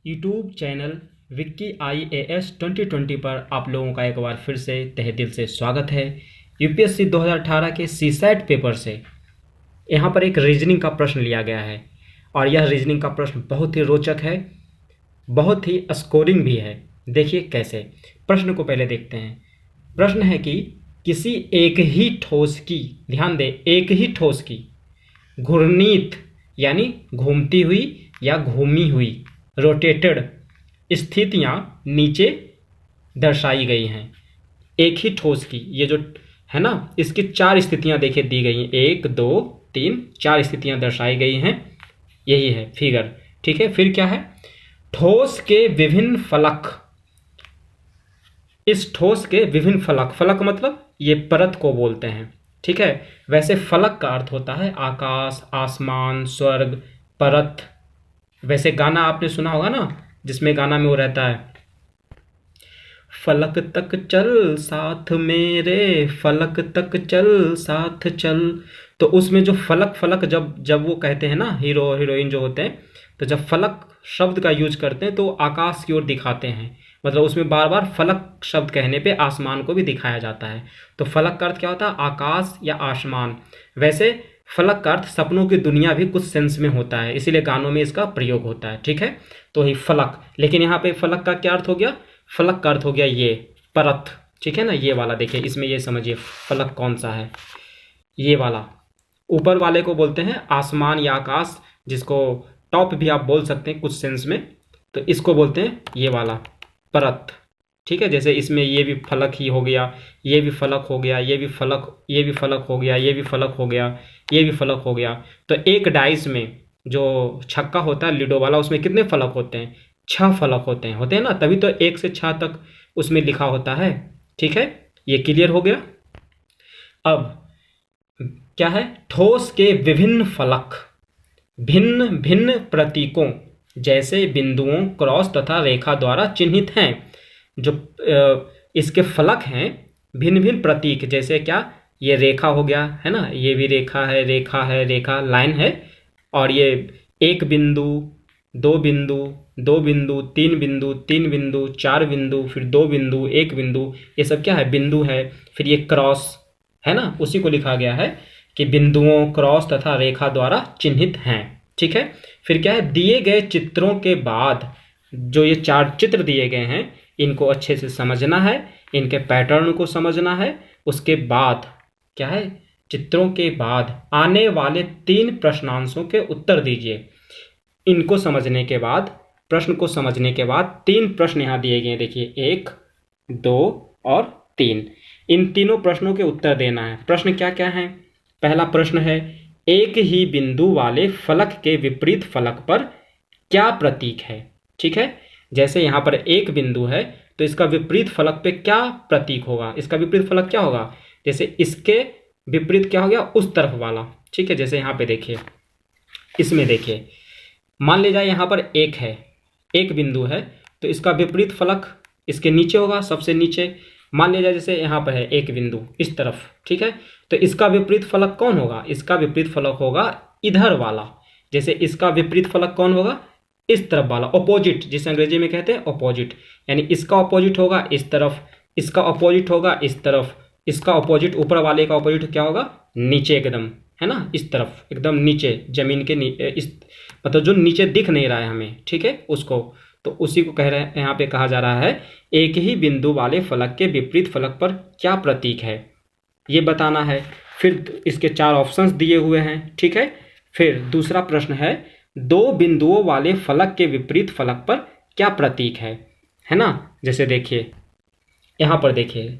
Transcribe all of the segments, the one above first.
YouTube channel Vicky IAS 2020 पर आप लोगों का एक बार फिर से तहे दिल से स्वागत है। यूपीएससी 2018 के सीसैट पेपर से यहाँ पर एक रीजनिंग का प्रश्न लिया गया है और यह रीजनिंग का प्रश्न बहुत ही रोचक है, बहुत ही स्कोरिंग भी है। देखिए कैसे। प्रश्न को पहले देखते हैं। प्रश्न है कि किसी एक ही ठोस की, ध्यान दें, एक ही ठोस की घूर्णित यानी घूमती हुई या घूमी हुई रोटेटेड स्थितियां नीचे दर्शाई गई हैं। एक ही ठोस की, ये जो है ना, इसकी 4 स्थितियां देखिए दी गई हैं। 1 2 3 4 स्थितियां दर्शाई गई हैं। यही है फिगर, ठीक है। फिर क्या है? ठोस के विभिन्न फलक। इस ठोस के विभिन्न फलक, फलक मतलब ये परत को बोलते हैं, ठीक है। वैसे फलक का अर्थ होता है आकाश, आसमान, स्वर्ग, परत। वैसे गाना आपने सुना होगा ना, जिसमें गाना में वो रहता है, फलक तक चल साथ मेरे, फलक तक चल साथ चल। तो उसमें जो फलक फलक जब जब वो कहते हैं ना, हीरो हीरोइन जो होते हैं, तो जब फलक शब्द का यूज करते हैं तो आकाश की ओर दिखाते हैं। मतलब उसमें बार बार फलक शब्द कहने पे आसमान को भी दिखाया जाता है। तो फलक का अर्थ क्या होता है? आकाश या आसमान। वैसे फलक का अर्थ सपनों की दुनिया भी कुछ सेंस में होता है, इसीलिए गानों में इसका प्रयोग होता है, ठीक है। तो ही फलक, लेकिन यहाँ पे फलक का क्या अर्थ हो गया? फलक का अर्थ हो गया ये परत, ठीक है ना। ये वाला देखिए, इसमें ये समझिए फलक कौन सा है। ये वाला ऊपर वाले को बोलते हैं आसमान या आकाश, जिसको टॉप भी आप बोल सकते हैं कुछ सेंस में। तो इसको बोलते हैं ये वाला परत, ठीक है। जैसे इसमें ये भी फलक ही हो गया, ये भी फलक हो गया, ये भी फलक, ये भी फलक हो गया, ये भी फलक हो गया, ये भी फलक हो गया। तो एक डाइस में जो छक्का होता है लूडो वाला, उसमें कितने फलक होते हैं? 6 फलक होते हैं ना, तभी तो 1 से 6 तक उसमें लिखा होता है, ठीक है। ये क्लियर हो गया। अब क्या है? ठोस के विभिन्न फलक भिन्न भिन्न प्रतीकों जैसे बिंदुओं, क्रॉस तथा रेखा द्वारा चिन्हित हैं। जो इसके फलक हैं भिन्न भिन्न प्रतीक, जैसे क्या, ये रेखा हो गया है ना, ये भी रेखा है, रेखा है, रेखा लाइन है। और ये 1 बिंदु, 2 बिंदु, 2 बिंदु, 3 बिंदु, 3 बिंदु, 4 बिंदु, फिर 2 बिंदु, 1 बिंदु, ये सब क्या है? बिंदु है। फिर ये क्रॉस है ना, उसी को लिखा गया है कि बिंदुओं, क्रॉस तथा रेखा द्वारा चिन्हित हैं, ठीक है। फिर क्या है? दिए गए चित्रों के बाद जो ये 4 चित्र दिए गए हैं, इनको अच्छे से समझना है, इनके पैटर्न को समझना है। उसके बाद क्या है? चित्रों के बाद आने वाले 3 प्रश्नांशों के उत्तर दीजिए। इनको समझने के बाद, प्रश्न को समझने के बाद 3 प्रश्न यहाँ दिए गए हैं, देखिए 1 2 और 3। इन तीनों प्रश्नों के उत्तर देना है। प्रश्न क्या क्या है? पहला प्रश्न है, एक ही बिंदु वाले फलक के विपरीत फलक पर क्या प्रतीक है, ठीक है। जैसे यहाँ पर एक बिंदु है, तो इसका विपरीत फलक पे क्या प्रतीक होगा? इसका विपरीत फलक क्या होगा? जैसे इसके विपरीत क्या हो गया? उस तरफ वाला, ठीक है। जैसे यहाँ पे देखिए, इसमें देखिए, मान लीजिए यहाँ पर एक है, एक बिंदु है, तो इसका विपरीत फलक इसके नीचे होगा, सबसे नीचे। मान लीजिए जैसे यहाँ पर है एक बिंदु इस तरफ, ठीक है। तो इसका विपरीत फलक कौन होगा? इसका विपरीत फलक होगा इधर वाला। जैसे इसका विपरीत फलक कौन होगा? इस तरफ वाला, ऑपोजिट, जिसे अंग्रेजी में कहते हैं ऑपोजिट। यानी इसका ऑपोजिट होगा इस तरफ, इसका ऑपोजिट होगा इस तरफ, इसका ऑपोजिट, ऊपर वाले का ऑपोजिट क्या होगा? नीचे एकदम, है ना, इस तरफ एकदम नीचे, जमीन के इस, मतलब जो नीचे दिख नहीं रहा है हमें, ठीक है, उसको। तो उसी को कह रहे हैं, यहाँ पे कहा जा रहा है एक ही बिंदु वाले फलक के विपरीत फलक पर क्या प्रतीक है, ये बताना है। फिर इसके 4 ऑप्शंस दिए हुए हैं, ठीक है। फिर दूसरा प्रश्न है, 2 बिंदुओं वाले फलक के विपरीत फलक पर क्या प्रतीक है ना। जैसे देखिए यहाँ पर देखिए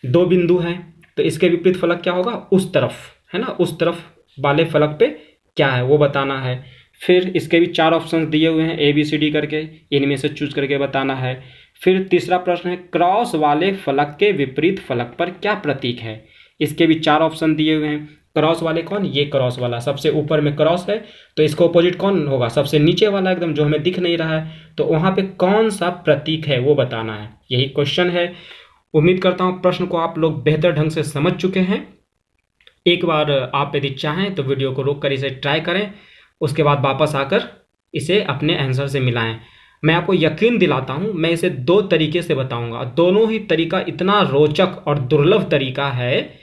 2 बिंदु हैं, तो इसके विपरीत फलक क्या होगा? उस तरफ, है ना, उस तरफ वाले फलक पे क्या है वो बताना है। फिर इसके भी 4 ऑप्शन दिए हुए हैं ABCD करके, इनमें से चूज करके बताना है। फिर तीसरा प्रश्न है, क्रॉस वाले फलक के विपरीत फलक पर क्या प्रतीक है? इसके भी 4 ऑप्शन दिए हुए हैं। क्रॉस वाले कौन? ये क्रॉस वाला, सबसे ऊपर में क्रॉस है, तो इसका ऑपोजिट कौन होगा? सबसे नीचे वाला एकदम, जो हमें दिख नहीं रहा है। तो वहाँ पे कौन सा प्रतीक है वो बताना है, यही क्वेश्चन है। उम्मीद करता हूँ प्रश्न को आप लोग बेहतर ढंग से समझ चुके हैं। एक बार आप यदि चाहें तो वीडियो को रोक कर इसे ट्राई करें, उसके बाद वापस आकर इसे अपने आंसर से मिलाएं। मैं आपको यकीन दिलाता हूँ, मैं इसे दो तरीके से बताऊंगा। दोनों ही तरीका इतना रोचक और दुर्लभ तरीका है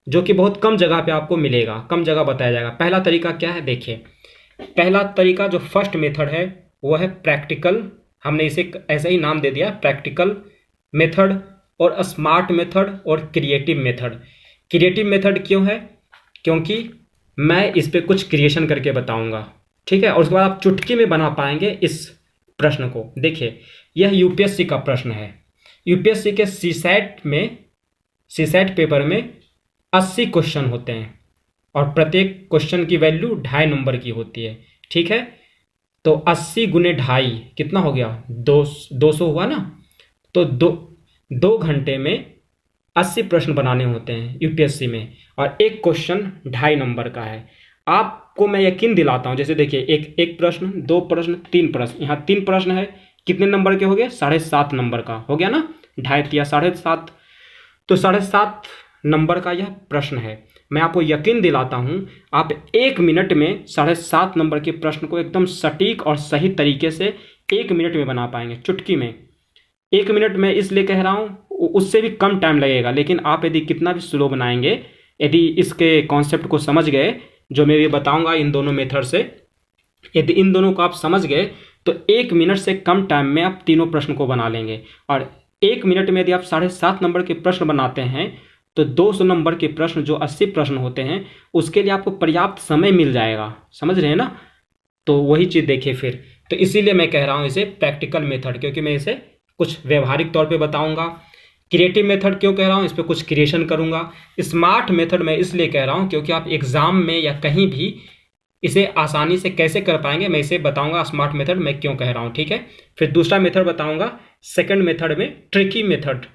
जो कि बहुत कम जगह पे आपको मिलेगा, कम जगह बताया जाएगा। पहला तरीका क्या है, देखिए। पहला तरीका जो फर्स्ट मेथड है वो है प्रैक्टिकल। हमने इसे ऐसा ही नाम दे दिया, प्रैक्टिकल मेथड, और स्मार्ट मेथड और क्रिएटिव मेथड। क्रिएटिव मेथड क्यों है? क्योंकि मैं इस पे कुछ क्रिएशन करके बताऊंगा, ठीक है, और उसके बाद आप चुटकी में बना पाएंगे इस प्रश्न को। देखिए, यह यूपीएससी का प्रश्न है। यूपीएससी के सीसैट पेपर में 80 क्वेश्चन होते हैं और प्रत्येक क्वेश्चन की वैल्यू 2.5 नंबर की होती है, ठीक है। तो 80 गुने 2.5 कितना हो गया? 200 हुआ ना। तो 2 घंटे में 80 प्रश्न बनाने होते हैं यूपीएससी में, और एक क्वेश्चन 2.5 नंबर का है। आपको मैं यकीन दिलाता हूं, जैसे देखिए, एक प्रश्न, 2 प्रश्न, 3 प्रश्न, यहाँ 3 प्रश्न है, कितने नंबर के हो गए? 7.5 नंबर का हो गया ना, 2.5 या 7.5, तो 7.5 नंबर का यह प्रश्न है। मैं आपको यकीन दिलाता हूं, आप 1 मिनट में 7.5 नंबर के प्रश्न को एकदम सटीक और सही तरीके से 1 मिनट में बना पाएंगे, चुटकी में। 1 मिनट में इसलिए कह रहा हूं, उससे भी कम टाइम लगेगा, लेकिन आप यदि कितना भी स्लो बनाएंगे, यदि इसके कॉन्सेप्ट को समझ गए जो मैं ये बताऊंगा इन दोनों मेथड से, यदि इन दोनों को आप समझ गए तो 1 मिनट से कम टाइम में आप तीनों प्रश्न को बना लेंगे। और 1 मिनट में यदि आप 7.5 नंबर के प्रश्न बनाते हैं तो 200 नंबर के प्रश्न, जो 80 प्रश्न होते हैं, उसके लिए आपको पर्याप्त समय मिल जाएगा। समझ रहे हैं ना? तो वही चीज़ देखिए फिर। तो इसीलिए मैं कह रहा हूँ इसे प्रैक्टिकल मेथड, क्योंकि मैं इसे कुछ व्यवहारिक तौर पे बताऊंगा। क्रिएटिव मेथड क्यों कह रहा हूँ? इस पर कुछ क्रिएशन करूंगा। स्मार्ट मेथड मैं इसलिए कह रहा हूँ क्योंकि आप एग्जाम में या कहीं भी इसे आसानी से कैसे कर पाएंगे, मैं इसे बताऊंगा। स्मार्ट मेथड मैं क्यों कह रहा हूँ, ठीक है। फिर दूसरा मेथड बताऊंगा, सेकंड मेथड में ट्रिकी मेथड,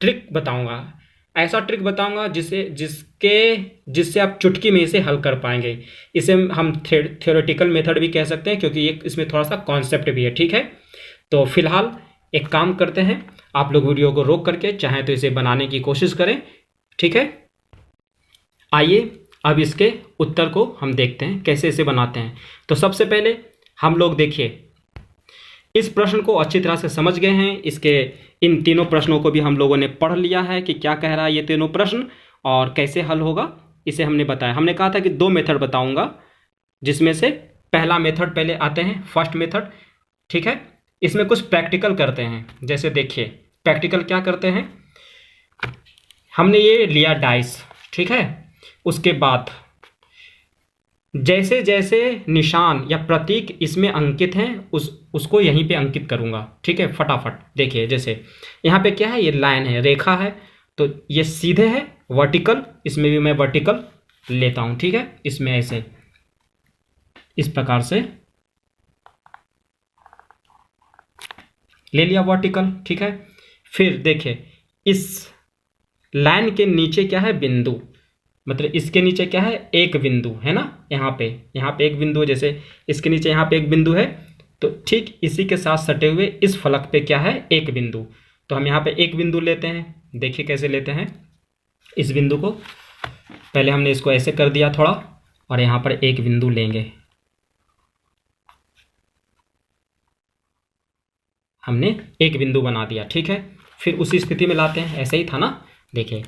ट्रिक बताऊंगा। ऐसा ट्रिक बताऊंगा जिससे आप चुटकी में इसे हल कर पाएंगे। इसे हम थ्योरेटिकल मेथड भी कह सकते हैं, क्योंकि एक इसमें थोड़ा सा कॉन्सेप्ट भी है, ठीक है। तो फिलहाल एक काम करते हैं, आप लोग वीडियो को रोक करके चाहें तो इसे बनाने की कोशिश करें, ठीक है। आइए अब इसके उत्तर को हम देखते हैं कैसे इसे बनाते हैं। तो सबसे पहले हम लोग देखिए, इस प्रश्न को अच्छी तरह से समझ गए हैं। इसके इन तीनों प्रश्नों को भी हम लोगों ने पढ़ लिया है कि क्या कह रहा है ये तीनों प्रश्न और कैसे हल होगा, इसे हमने बताया। हमने कहा था कि 2 मेथड बताऊंगा, जिसमें से पहला मेथड पहले आते हैं, फर्स्ट मेथड, ठीक है। इसमें कुछ प्रैक्टिकल करते हैं। जैसे देखिए, प्रैक्टिकल क्या करते हैं, हमने ये लिया डाइस, ठीक है। उसके बाद जैसे जैसे निशान या प्रतीक इसमें अंकित हैं उसको यहीं पे अंकित करूंगा, ठीक है। फटाफट देखिए, जैसे यहाँ पे क्या है, ये लाइन है, रेखा है, तो ये सीधे है, वर्टिकल, इसमें भी मैं वर्टिकल लेता हूं, ठीक है। इसमें ऐसे इस प्रकार से ले लिया वर्टिकल, ठीक है। फिर देखिए, इस लाइन के नीचे क्या है, बिंदु, मतलब इसके नीचे क्या है, एक बिंदु है ना, यहाँ पे एक बिंदु है। जैसे इसके नीचे यहाँ पे एक बिंदु है, तो ठीक इसी के साथ सटे हुए इस फलक पे क्या है, एक बिंदु। तो हम यहाँ पे एक बिंदु लेते हैं। देखिए कैसे लेते हैं, इस बिंदु को पहले हमने इसको ऐसे कर दिया थोड़ा, और यहाँ पर एक बिंदु लेंगे। हमने एक बिंदु बना दिया, ठीक है। फिर उसी स्थिति में लाते हैं, ऐसे ही था ना। देखिए,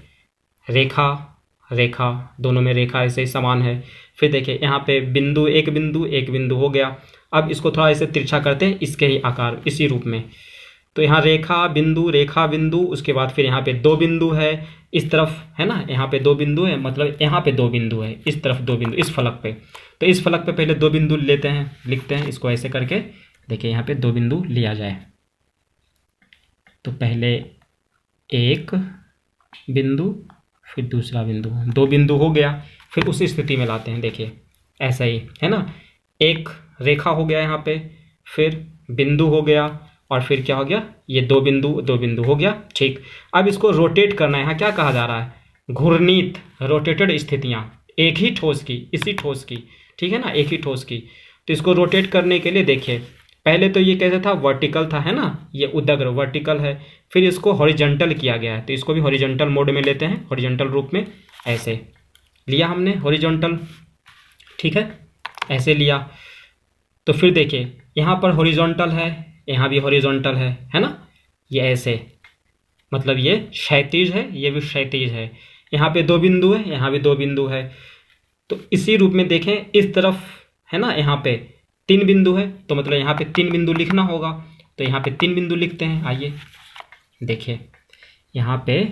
रेखा रेखा, दोनों में रेखा ऐसे ही समान है। फिर देखिए यहाँ पे बिंदु, एक बिंदु हो गया। अब इसको थोड़ा ऐसे तिरछा करते हैं, इसके ही आकार, इसी रूप में। तो यहाँ रेखा बिंदु, उसके बाद फिर यहाँ पे 2 बिंदु है, इस तरफ है ना, यहाँ पे 2 बिंदु है, मतलब यहाँ पे 2 बिंदु है, इस तरफ 2 बिंदु, इस फलक पे। तो इस फलक पे पहले 2 बिंदु लेते हैं, लिखते हैं इसको ऐसे करके। देखिए यहाँ पे 2 बिंदु लिया जाए, तो पहले एक बिंदु, फिर दूसरा बिंदु, 2 बिंदु हो गया। फिर उसी स्थिति में लाते हैं, देखिए ऐसा ही है ना। एक रेखा हो गया यहाँ पे, फिर बिंदु हो गया, और फिर क्या हो गया, ये 2 बिंदु हो गया, ठीक। अब इसको रोटेट करना है। यहाँ क्या कहा जा रहा है, घूर्णित, रोटेटेड स्थितियाँ, एक ही ठोस की, इसी ठोस की, ठीक है ना, एक ही ठोस की। तो इसको रोटेट करने के लिए देखिए, पहले तो ये कैसे था, वर्टिकल था, है ना, ये उदग्र वर्टिकल है। फिर इसको हॉरिजॉन्टल किया गया है, तो इसको भी हॉरिजॉन्टल मोड में लेते हैं, हॉरिजॉन्टल रूप में। ऐसे लिया हमने हॉरिजॉन्टल, ठीक है, ऐसे लिया। तो फिर देखिए यहाँ पर हॉरिजॉन्टल है, यहाँ भी हॉरिजॉन्टल है ना, ये ऐसे, मतलब ये क्षैतिज है, ये भी क्षैतिज है। यहाँ पे 2 बिंदु है, यहाँ भी 2 बिंदु है। तो इसी रूप में देखें, इस तरफ है ना, यहाँ पे 3 बिंदु है, तो मतलब यहाँ पे 3 बिंदु लिखना होगा। तो यहाँ पे 3 बिंदु लिखते हैं। आइए देखिए, यहाँ पे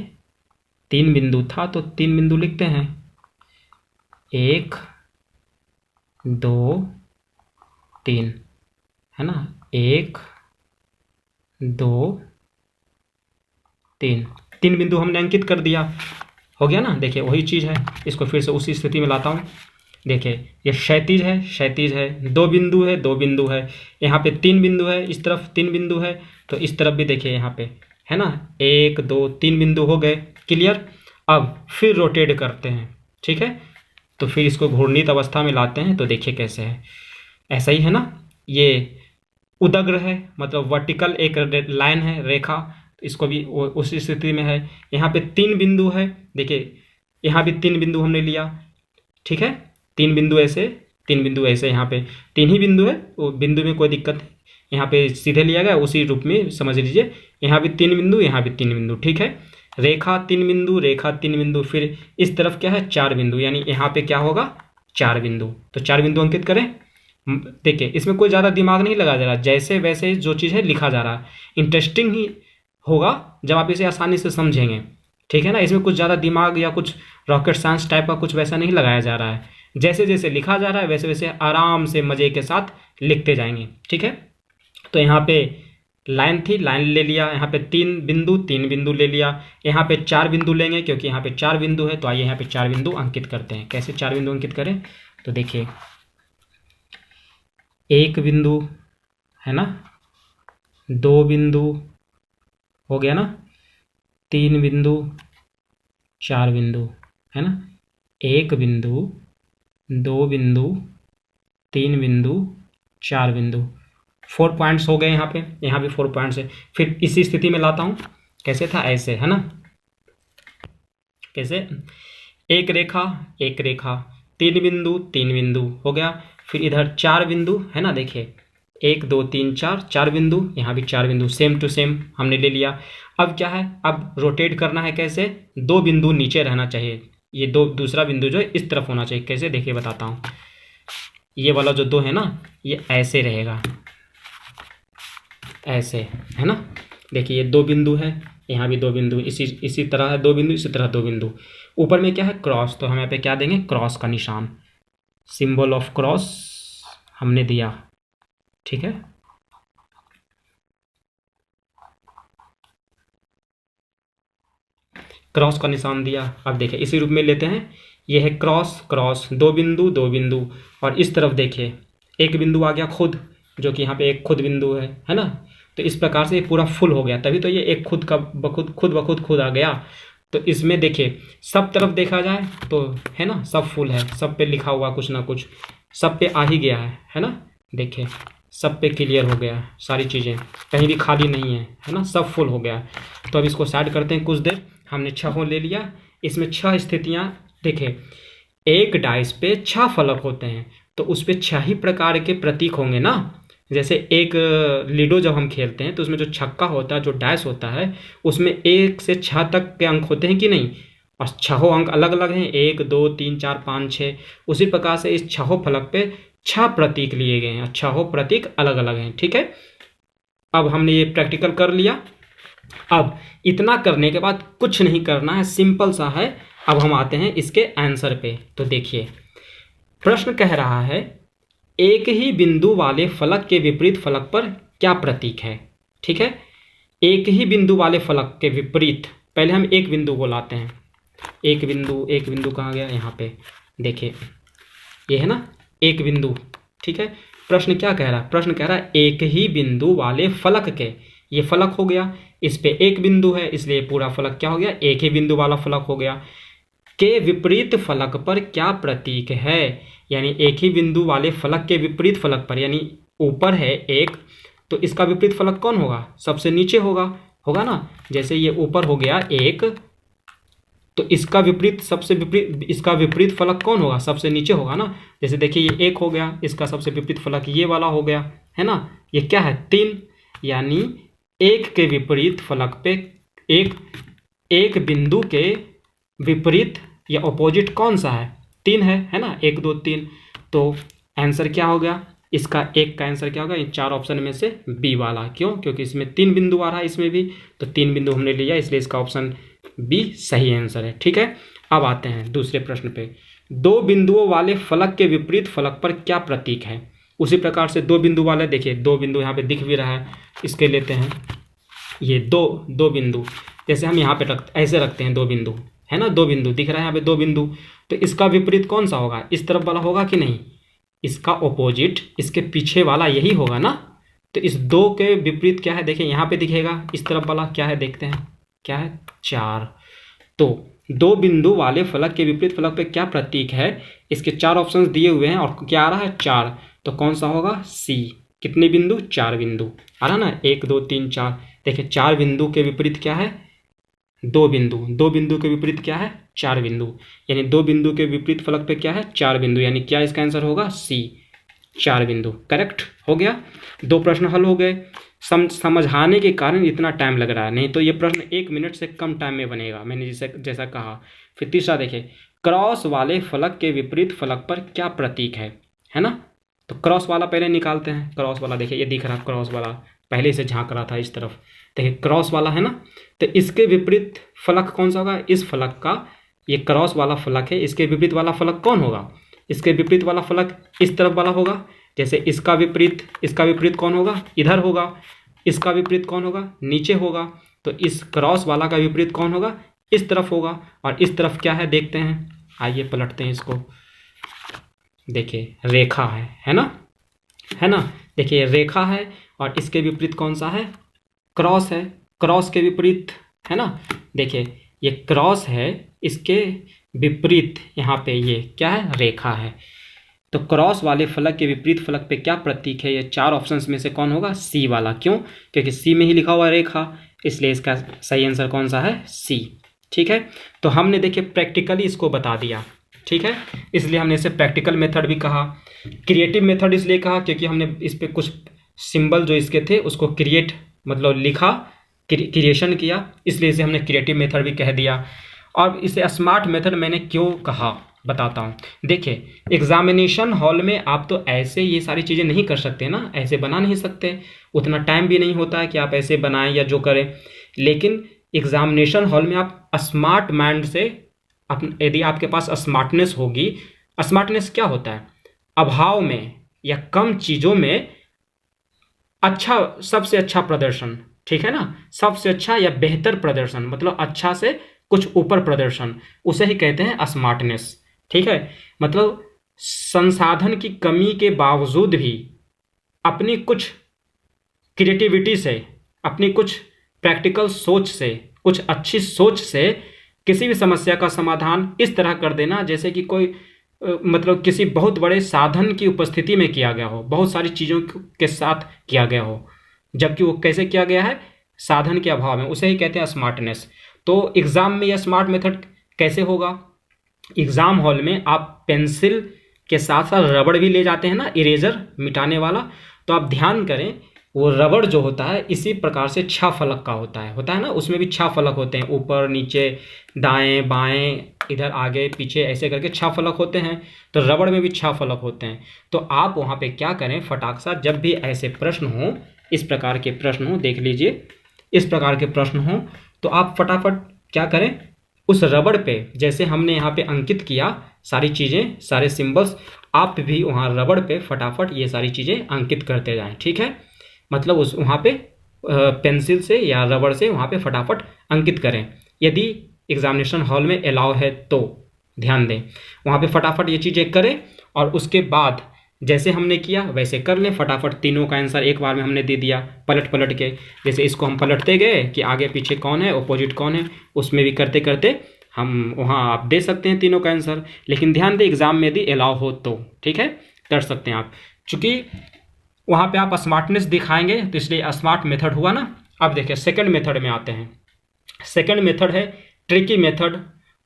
3 बिंदु था, तो 3 बिंदु लिखते हैं। 1 2 3 है ना, 1 2 3 बिंदु हमने अंकित कर दिया, हो गया ना। देखिए वही चीज़ है, इसको फिर से उसी स्थिति में लाता हूँ। देखिए ये क्षैतिज है, क्षैतिज है, 2 बिंदु है, 2 बिंदु है, यहाँ पे 3 बिंदु है, इस तरफ 3 बिंदु है, तो इस तरफ भी देखिए यहाँ पे है ना, 1 2 3 बिंदु हो गए। क्लियर। अब फिर रोटेट करते हैं, ठीक है। तो फिर इसको घूर्णित अवस्था में लाते हैं, तो देखिए कैसे है, ऐसा ही है ना। ये उदग्र है, मतलब वर्टिकल एक लाइन है, रेखा, तो इसको भी उसी स्थिति में है। यहाँ पे 3 बिंदु है, देखिए यहाँ भी 3 बिंदु हमने लिया, ठीक है। 3 बिंदु ऐसे, 3 बिंदु ऐसे, यहाँ पे 3 ही बिंदु है, वो बिंदु में कोई दिक्कत नहीं, यहाँ पे सीधे लिया गया, उसी रूप में समझ लीजिए। यहाँ भी 3 बिंदु, यहाँ भी 3 बिंदु, ठीक है। रेखा 3 बिंदु, रेखा 3 बिंदु, फिर इस तरफ क्या है, 4 बिंदु, यानी यहाँ पे क्या होगा, 4 बिंदु। तो 4 बिंदु अंकित करें। देखिए इसमें कोई ज़्यादा दिमाग नहीं लगाया जा रहा, जैसे वैसे जो चीज़ है लिखा जा रहा है। इंटरेस्टिंग ही होगा जब आप इसे आसानी से समझेंगे, ठीक है ना। इसमें कुछ ज़्यादा दिमाग या कुछ रॉकेट साइंस टाइप का कुछ वैसा नहीं लगाया जा रहा है। जैसे जैसे लिखा जा रहा है वैसे वैसे आराम से मज़े के साथ लिखते जाएंगे, ठीक है। तो यहाँ पे लाइन थी, लाइन ले लिया, यहाँ पे 3 बिंदु, 3 बिंदु ले लिया, यहाँ पे 4 बिंदु लेंगे क्योंकि यहाँ पे 4 बिंदु है। तो आइए यहाँ पे 4 बिंदु अंकित करते हैं। कैसे 4 बिंदु अंकित करें, तो देखिए 1 बिंदु है ना, 2 बिंदु हो गया ना, 3 बिंदु, 4 बिंदु है ना, 1 बिंदु, 2 बिंदु, 3 बिंदु, 4 बिंदु, 4 पॉइंट्स हो गए यहाँ पे, यहाँ भी 4 पॉइंट्स है। फिर इसी स्थिति में लाता हूँ, कैसे था, ऐसे है ना, कैसे, एक रेखा, 3 बिंदु, 3 बिंदु हो गया। फिर इधर 4 बिंदु है ना, देखिए 1 2 3 4, 4 बिंदु, यहाँ भी 4 बिंदु, सेम टू सेम हमने ले लिया। अब क्या है, अब रोटेट करना है। कैसे, 2 बिंदु नीचे रहना चाहिए, ये दूसरा बिंदु जो है इस तरफ होना चाहिए। कैसे, देखिए बताता हूँ। ये वाला जो 2 है ना, ये ऐसे रहेगा, ऐसे है ना। देखिए ये 2 बिंदु है, यहाँ भी 2 बिंदु, इसी तरह है 2 बिंदु, इसी तरह 2 बिंदु। ऊपर में क्या है, क्रॉस, तो हम यहाँ पे क्या देंगे, क्रॉस का निशान, सिंबल ऑफ क्रॉस हमने दिया, ठीक है। क्रॉस का निशान दिया। अब देखिए इसी रूप में लेते हैं, ये है क्रॉस, क्रॉस, 2 बिंदु, 2 बिंदु, और इस तरफ देखिए 1 बिंदु आ गया खुद, जो कि यहाँ पे एक खुद बिंदु है ना। तो इस प्रकार से ये पूरा फुल हो गया, तभी तो ये एक खुद का बखुद खुद आ गया। तो इसमें देखिए सब तरफ देखा जाए तो है ना, सब फुल है, सब पे लिखा हुआ कुछ ना कुछ, सब पे आ ही गया है ना। देखिए सब पे क्लियर हो गया, सारी चीज़ें कहीं भी खाली नहीं है ना, सब फुल हो गया। तो अब इसको साइड करते हैं कुछ देर। हमने 6 ले लिया, इसमें 6 स्थितियाँ। देखिए एक डाइस पे 6 फलक होते हैं, तो उस पर 6 ही प्रकार के प्रतीक होंगे ना। जैसे एक लीडो जब हम खेलते हैं तो उसमें जो छक्का होता है, जो डाइस होता है, उसमें 1 से 6 तक के अंक होते हैं कि नहीं, और 6 अंक अलग अलग हैं, 1 2 3 4 5 6। उसी प्रकार से इस 6 फलक पे 6 प्रतीक लिए गए हैं, 6 प्रतीक अलग अलग हैं, ठीक है। अब हमने ये प्रैक्टिकल कर लिया। अब इतना करने के बाद कुछ नहीं करना है, सिंपल सा है। अब हम आते हैं इसके आंसर पे। तो देखिए प्रश्न कह रहा है, एक ही बिंदु वाले फलक के विपरीत फलक पर क्या प्रतीक है, ठीक है। एक ही बिंदु वाले फलक के विपरीत, पहले हम एक बिंदु को लाते हैं। एक बिंदु कहाँ गया, यहाँ पे देखिए ये है ना, एक बिंदु, ठीक है। प्रश्न क्या कह रहा है, प्रश्न कह रहा है एक ही बिंदु वाले फलक के, ये फलक हो गया, इस पे एक बिंदु है, इसलिए पूरा फलक क्या हो गया, एक ही बिंदु वाला फलक हो गया। के विपरीत फलक पर क्या प्रतीक है, यानी एक ही बिंदु वाले फलक के विपरीत फलक पर, यानी ऊपर है एक, तो इसका विपरीत फलक कौन होगा, सबसे नीचे होगा ना। जैसे ये ऊपर हो गया एक, तो इसका विपरीत इसका विपरीत फलक कौन होगा, सबसे नीचे होगा ना। जैसे देखिए ये 1 हो गया, इसका सबसे विपरीत फलक ये वाला हो गया, है ना। ये क्या है, 3, यानी एक के विपरीत फलक पे एक एक बिंदु के विपरीत या ऑपोजिट कौन सा है? 3 है ना, 1 2 3। तो आंसर क्या हो गया इसका? एक का आंसर क्या होगा इन 4 ऑप्शन में से? बी वाला। क्यों? क्योंकि इसमें 3 बिंदु आ रहा है, इसमें भी तो 3 बिंदु हमने लिया, इसलिए इसका ऑप्शन बी सही आंसर है। ठीक है, अब आते हैं दूसरे प्रश्न पे। 2 बिंदुओं वाले फलक के विपरीत फलक पर क्या प्रतीक है? उसी प्रकार से 2 बिंदु वाले, देखिए 2 बिंदु यहाँ पे दिख भी रहा है, इसके लेते हैं ये दो बिंदु, जैसे हम यहाँ पे ऐसे रखते हैं 2 बिंदु, है ना, 2 बिंदु दिख रहा है यहाँ पे 2 बिंदु। तो इसका विपरीत कौन सा होगा? इस तरफ वाला होगा कि नहीं? इसका ऑपोजिट इसके पीछे वाला यही होगा ना। तो इस 2 के विपरीत क्या है? देखिए यहाँ पे दिखेगा, इस तरफ वाला क्या है देखते हैं, क्या है? 4। तो 2 बिंदु वाले फलक के विपरीत फलक पे क्या प्रतीक है? इसके 4 ऑप्शंस दिए हुए हैं और क्या आ रहा है? 4। तो कौन सा होगा? सी। कितने बिंदु? 4 बिंदु आ रहा ना, 1 2 3 4। देखिए 4 बिंदु के विपरीत क्या है? 2 बिंदु। 2 बिंदु के विपरीत क्या है? 4 बिंदु। यानी 2 बिंदु के विपरीत फलक पे क्या है? 4 बिंदु। यानी क्या इसका आंसर होगा? सी, 4 बिंदु। करेक्ट हो गया। 2 प्रश्न हल हो गए। समझाने के कारण इतना टाइम लग रहा है, नहीं तो ये प्रश्न 1 मिनट से कम टाइम में बनेगा, मैंने जैसा कहा। फिर तीसरा देखिए, क्रॉस वाले फलक के विपरीत फलक पर क्या प्रतीक है ना। तो क्रॉस वाला पहले निकालते हैं। क्रॉस वाला देखिए ये दिख रहा, क्रॉस वाला पहले से झांक रहा था इस तरफ, देखिए क्रॉस वाला है ना। तो इसके विपरीत फलक कौन सा होगा? इस फलक का, ये क्रॉस वाला फलक है, इसके विपरीत वाला फलक कौन होगा? इसके विपरीत वाला फलक इस तरफ वाला होगा। जैसे इसका विपरीत कौन होगा? इधर होगा। इसका विपरीत कौन होगा? नीचे होगा। तो इस क्रॉस वाला का विपरीत कौन होगा? इस तरफ होगा। और इस तरफ क्या है देखते हैं, आइए पलटते हैं इसको। देखिए रेखा है ना। देखिए रेखा है और इसके विपरीत कौन सा है? क्रॉस है। क्रॉस के विपरीत है ना, देखिए ये क्रॉस है, इसके विपरीत यहाँ पे ये क्या है? रेखा है। तो क्रॉस वाले फलक के विपरीत फलक पे क्या प्रतीक है? ये 4 ऑप्शंस में से कौन होगा? सी वाला। क्यों? क्योंकि सी में ही लिखा हुआ है रेखा, इसलिए इसका सही आंसर कौन सा है? सी। ठीक है, तो हमने देखिए प्रैक्टिकली इसको बता दिया। ठीक है, इसलिए हमने इसे प्रैक्टिकल मेथड भी कहा। क्रिएटिव मेथड इसलिए कहा क्योंकि हमने इस पर कुछ सिंबल जो इसके थे उसको क्रिएट मतलब लिखा, क्रिएशन किया, इसलिए इसे हमने क्रिएटिव मेथड भी कह दिया। और इसे स्मार्ट मेथड मैंने क्यों कहा बताता हूँ। देखिए एग्जामिनेशन हॉल में आप तो ऐसे ये सारी चीज़ें नहीं कर सकते ना, ऐसे बना नहीं सकते, उतना टाइम भी नहीं होता है कि आप ऐसे बनाएं या जो करें। लेकिन एग्जामिनेशन हॉल में आप स्मार्ट माइंड से, यदि आपके पास स्मार्टनेस होगी, स्मार्टनेस क्या होता है? अभाव में या कम चीज़ों में अच्छा, सबसे अच्छा प्रदर्शन, ठीक है ना, सबसे अच्छा या बेहतर प्रदर्शन, मतलब अच्छा से कुछ ऊपर प्रदर्शन, उसे ही कहते हैं स्मार्टनेस। ठीक है, मतलब संसाधन की कमी के बावजूद भी अपनी कुछ क्रिएटिविटी से, अपनी कुछ प्रैक्टिकल सोच से, कुछ अच्छी सोच से किसी भी समस्या का समाधान इस तरह कर देना जैसे कि कोई मतलब किसी बहुत बड़े साधन की उपस्थिति में किया गया हो, बहुत सारी चीज़ों के साथ किया गया हो, जबकि वो कैसे किया गया है? साधन के अभाव में, उसे ही कहते हैं स्मार्टनेस। तो एग्ज़ाम में यह स्मार्ट मेथड कैसे होगा? एग्ज़ाम हॉल में आप पेंसिल के साथ साथ रबड़ भी ले जाते हैं ना, इरेजर मिटाने वाला। तो आप ध्यान करें, वो रबड़ जो होता है इसी प्रकार से 6 फलक का होता है ना, उसमें भी 6 फलक होते हैं, ऊपर नीचे दाएं बाएं इधर आगे पीछे ऐसे करके 6 फलक होते हैं। तो रबड़ में भी 6 फलक होते हैं। तो आप वहाँ पे क्या करें, फटाक सा जब भी ऐसे प्रश्न हो, इस प्रकार के प्रश्न हो, देख लीजिए इस प्रकार के प्रश्न हो, तो आप फटाफट क्या करें, उस रबड़ पे जैसे हमने यहाँ पे अंकित किया सारी चीज़ें, सारे सिंबल्स, आप भी वहाँ रबड़ पे फटाफट ये सारी चीज़ें अंकित करते जाएं। ठीक है, मतलब उस वहाँ पे पेंसिल से या रबड़ से वहाँ पे फटाफट अंकित करें। यदि एग्जामिनेशन हॉल में अलाउ है तो ध्यान दें, वहाँ पे फटाफट ये चीज़ें करें और उसके बाद जैसे हमने किया वैसे कर लें। फटाफट तीनों का आंसर एक बार में हमने दे दिया पलट के, जैसे इसको हम पलटते गए कि आगे पीछे कौन है, अपोजिट कौन है, उसमें भी करते करते हम वहाँ आप दे सकते हैं तीनों का आंसर। लेकिन ध्यान दें एग्ज़ाम में यदि अलाउ हो तो, ठीक है, कर सकते हैं आप, चूँकि वहाँ पे आप स्मार्टनेस दिखाएंगे तो इसलिए स्मार्ट मेथड हुआ ना। अब देखिए सेकंड मेथड में आते हैं। सेकंड मेथड है ट्रिकी मेथड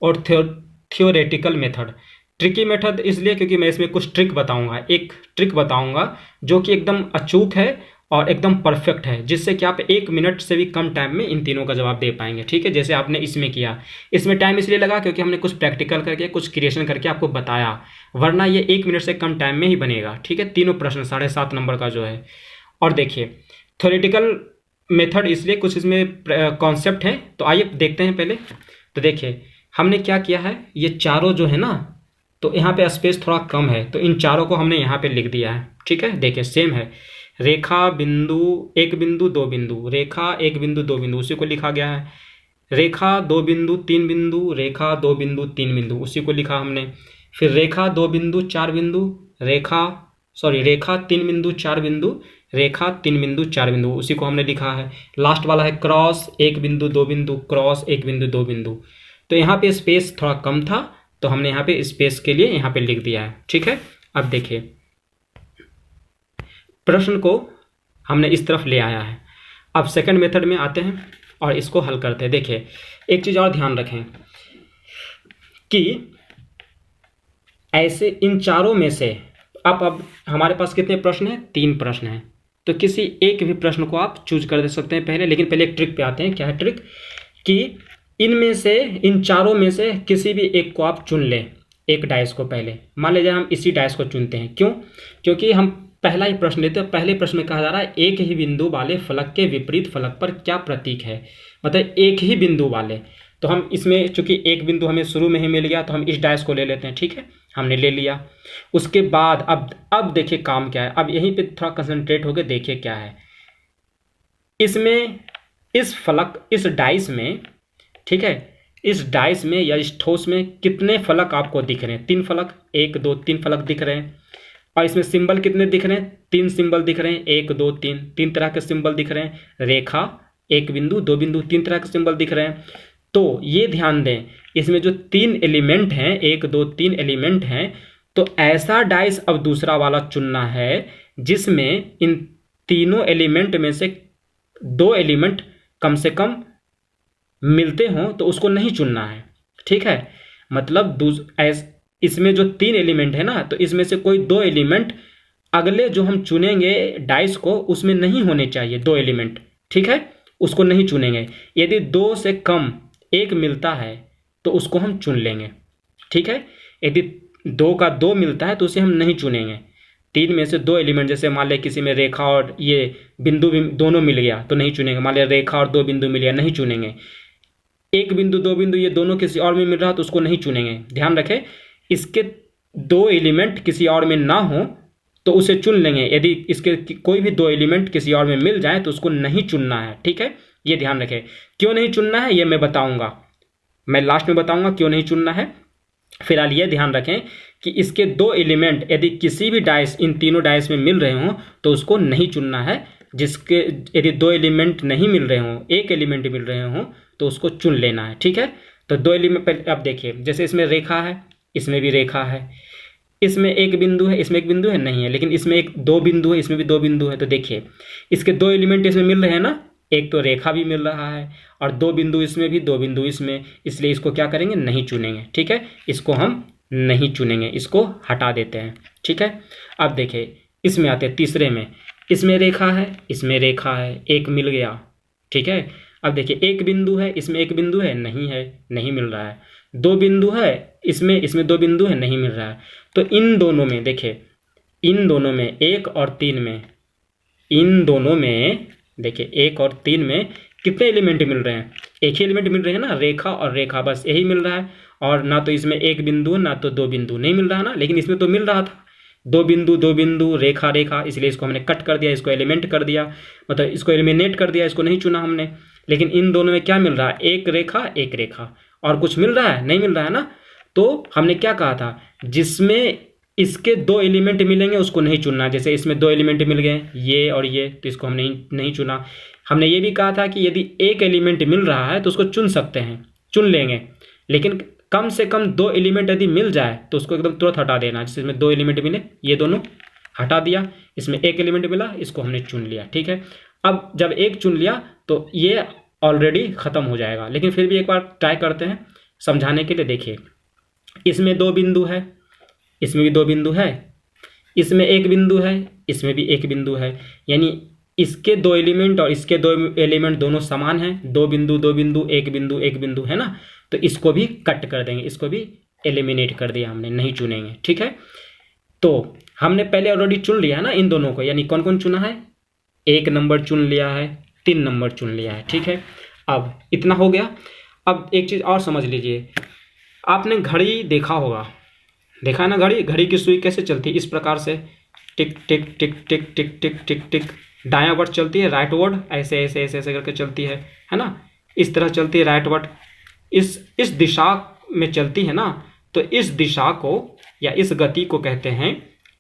और थियोरेटिकल मेथड। ट्रिकी मेथड इसलिए क्योंकि मैं इसमें कुछ ट्रिक बताऊंगा, एक ट्रिक बताऊंगा जो कि एकदम अचूक है और एकदम परफेक्ट है, जिससे कि आप 1 मिनट से भी कम टाइम में इन तीनों का जवाब दे पाएंगे। ठीक है, जैसे आपने इसमें किया, इसमें टाइम इसलिए लगा क्योंकि हमने कुछ प्रैक्टिकल करके कुछ क्रिएशन करके आपको बताया, वरना ये 1 मिनट से कम टाइम में ही बनेगा। ठीक है, तीनों प्रश्न 7.5 नंबर का जो है। और देखिए थ्योरेटिकल मेथड इसलिए कुछ इसमें कॉन्सेप्ट है, तो आइए देखते हैं पहले। तो देखिए हमने क्या किया है, ये चारों जो है ना, तो यहाँ पे स्पेस थोड़ा कम है, तो इन चारों को हमने यहाँ पे लिख दिया है। ठीक है, देखिए सेम है, रेखा बिंदु 1 बिंदु 2 बिंदु, रेखा 1 बिंदु 2 बिंदु, उसी को लिखा गया है। रेखा 2 बिंदु 3 बिंदु, रेखा 2 बिंदु 3 बिंदु, उसी को लिखा हमने। फिर रेखा 2 बिंदु 4 बिंदु, रेखा 3 बिंदु 4 बिंदु, रेखा 3 बिंदु 4 बिंदु, उसी को हमने लिखा है। लास्ट वाला है क्रॉस 1 बिंदु 2 बिंदु, क्रॉस 1 बिंदु 2 बिंदु। तो यहाँ पे स्पेस थोड़ा कम था, तो हमने यहाँ पे स्पेस के लिए यहाँ पे लिख दिया है। ठीक है, अब देखिए प्रश्न को हमने इस तरफ ले आया है। अब सेकंड मेथड में आते हैं और इसको हल करते हैं। देखिए एक चीज़ और ध्यान रखें कि ऐसे इन चारों में से अब हमारे पास कितने प्रश्न हैं, 3 प्रश्न हैं, तो किसी एक भी प्रश्न को आप चूज कर दे सकते हैं पहले। लेकिन पहले एक ट्रिक पे आते हैं। क्या है ट्रिक, कि इनमें से, इन चारों में से किसी भी एक को आप चुन लें, एक डाइस को। पहले मान लीजिए हम इसी डाइस को चुनते हैं। क्यों? क्योंकि हम पहला ही प्रश्न लेते हैं। पहले प्रश्न में कहा जा रहा है एक ही बिंदु वाले फलक के विपरीत फलक पर क्या प्रतीक है, मतलब एक ही बिंदु वाले। तो हम इसमें चूंकि एक बिंदु हमें शुरू में ही मिल गया, तो हम इस डाइस को ले लेते हैं। ठीक है, हमने ले लिया। उसके बाद अब देखिए काम क्या है। अब यहीं पे थोड़ा कंसंट्रेट होकर देखिए क्या है इसमें, इस फलक, इस डाइस में, ठीक है, इस डाइस में या इस ठोस में कितने फलक आपको दिख रहे हैं? 3 फलक, 1 2 3 फलक दिख रहे हैं। और इसमें सिंबल कितने दिख रहे हैं? 3 सिंबल दिख रहे हैं, 1 2 3, 3 तरह के सिंबल दिख रहे हैं। रेखा 1 बिंदु 2 बिंदु, 3 तरह के सिंबल दिख रहे हैं। तो ये ध्यान दें, इसमें जो 3 एलिमेंट हैं, 1 2 3 एलिमेंट हैं, तो ऐसा डाइस अब दूसरा वाला चुनना है जिसमें इन तीनों एलिमेंट में से 2 एलिमेंट कम से कम मिलते हों, तो उसको नहीं चुनना है। ठीक है, मतलब इसमें जो 3 एलिमेंट है ना, तो इसमें से कोई 2 एलिमेंट अगले जो हम चुनेंगे डाइस को, उसमें नहीं होने चाहिए 2 एलिमेंट। ठीक है, उसको नहीं चुनेंगे। यदि 2 से कम 1 मिलता है तो उसको हम चुन लेंगे। ठीक है, यदि 2 का 2 मिलता है तो उसे हम नहीं चुनेंगे। 3 में से 2 एलिमेंट, जैसे मान लिया किसी में रेखा और ये बिंदु भी दोनों मिल गया तो नहीं चुनेंगे। मान लिया रेखा और 2 बिंदु मिल गया, नहीं चुनेंगे। 1 बिंदु 2 बिंदु ये दोनों किसी और में मिल रहा तो उसको नहीं चुनेंगे। ध्यान रखें, इसके 2 एलिमेंट किसी और में ना हो तो उसे चुन लेंगे। यदि इसके कोई भी 2 एलिमेंट किसी और में मिल जाए तो उसको नहीं चुनना है। ठीक है, ये ध्यान रखें। क्यों नहीं चुनना है ये मैं बताऊंगा, मैं लास्ट में बताऊंगा क्यों नहीं चुनना है। फिलहाल ये ध्यान रखें कि इसके 2 एलिमेंट यदि किसी भी डाइस, इन तीनों डाइस में मिल रहे हों तो उसको नहीं चुनना है। जिसके यदि 2 एलिमेंट नहीं मिल रहे हों, 1 एलिमेंट मिल रहे हों, तो उसको चुन लेना है। ठीक है, तो 2 एलिमेंट अब देखिए, जैसे इसमें रेखा है, इसमें भी रेखा है, इसमें 1 बिंदु है, इसमें 1 बिंदु है नहीं है, लेकिन इसमें 2 बिंदु है, इसमें भी 2 बिंदु है। तो देखिए इसके 2 एलिमेंट इसमें मिल रहे हैं ना, एक तो रेखा भी मिल रहा है और 2 बिंदु इसमें भी, 2 बिंदु इसमें, इसलिए इसको क्या करेंगे, नहीं चुनेंगे। ठीक है, इसको हम नहीं चुनेंगे, इसको हटा देते हैं। ठीक है, अब देखिए इसमें आते हैं तीसरे में। इसमें रेखा है, इसमें रेखा है, 1 मिल गया। ठीक है, अब देखिए 1 बिंदु है, इसमें 1 बिंदु है नहीं मिल रहा है। 2 बिंदु है, इसमें 2 बिंदु है, नहीं मिल रहा है। तो इन दोनों में देखिए, इन दोनों में 1 और 3 में, इन दोनों में देखिए 1 और 3 में कितने एलिमेंट मिल रहे हैं? एक ही एलिमेंट मिल रहे हैं ना, रेखा और रेखा, बस यही मिल रहा है। और ना तो इसमें 1 बिंदु ना तो 2 बिंदु, नहीं मिल रहा ना। लेकिन इसमें तो मिल रहा था 2 बिंदु 2 बिंदु, रेखा रेखा, इसलिए इसको हमने कट कर दिया, इसको एलिमेंट कर दिया, मतलब इसको एलिमिनेट कर दिया, इसको नहीं चुना हमने। लेकिन इन दोनों में क्या मिल रहा है? 1 रेखा 1 रेखा, और कुछ मिल रहा है? नहीं मिल रहा है ना। तो हमने क्या कहा था, जिसमें इसके 2 एलिमेंट मिलेंगे उसको नहीं चुनना। जैसे इसमें 2 एलिमेंट मिल गए, ये और ये, तो इसको हमने नहीं चुना। हमने ये भी कहा था कि यदि 1 एलिमेंट मिल रहा है तो उसको चुन सकते हैं, चुन लेंगे, लेकिन कम से कम 2 एलिमेंट यदि मिल जाए तो उसको एकदम तुरंत हटा देना। जैसे इसमें 2 एलिमेंट मिले, ये दोनों हटा दिया, इसमें 1 एलिमेंट मिला, इसको हमने चुन लिया। ठीक है, अब जब 1 चुन लिया तो ये ऑलरेडी ख़त्म हो जाएगा। लेकिन फिर भी एक बार ट्राई करते हैं समझाने के लिए। देखिए इसमें 2 बिंदु है, इसमें भी 2 बिंदु है, इसमें 1 बिंदु है, इसमें भी 1 बिंदु है, यानी इसके दो एलिमेंट और इसके दो एलिमेंट दोनों समान हैं, दो बिंदु दो बिंदु, एक बिंदु एक बिंदु, है ना। तो इसको भी कट कर देंगे, इसको भी एलिमिनेट कर दिया हमने, नहीं चुनेंगे, ठीक है। तो हमने पहले ऑलरेडी चुन लिया है ना इन दोनों को, यानी कौन कौन चुना है, 1 नंबर चुन लिया है, 3 नंबर चुन लिया है, ठीक है। अब इतना हो गया। अब एक चीज़ और समझ लीजिए, आपने घड़ी देखा होगा, देखा है ना, घड़ी, घड़ी की सुई कैसे चलती है, इस प्रकार से टिक टिक टिक टिक टिक टिक टिक टिक, दायां वर्ड चलती है, राइट वर्ड ऐसे ऐसे ऐसे ऐसे करके चलती है ना, इस तरह चलती है राइट वर्ड, इस दिशा में चलती है ना। तो इस दिशा को या इस गति को कहते हैं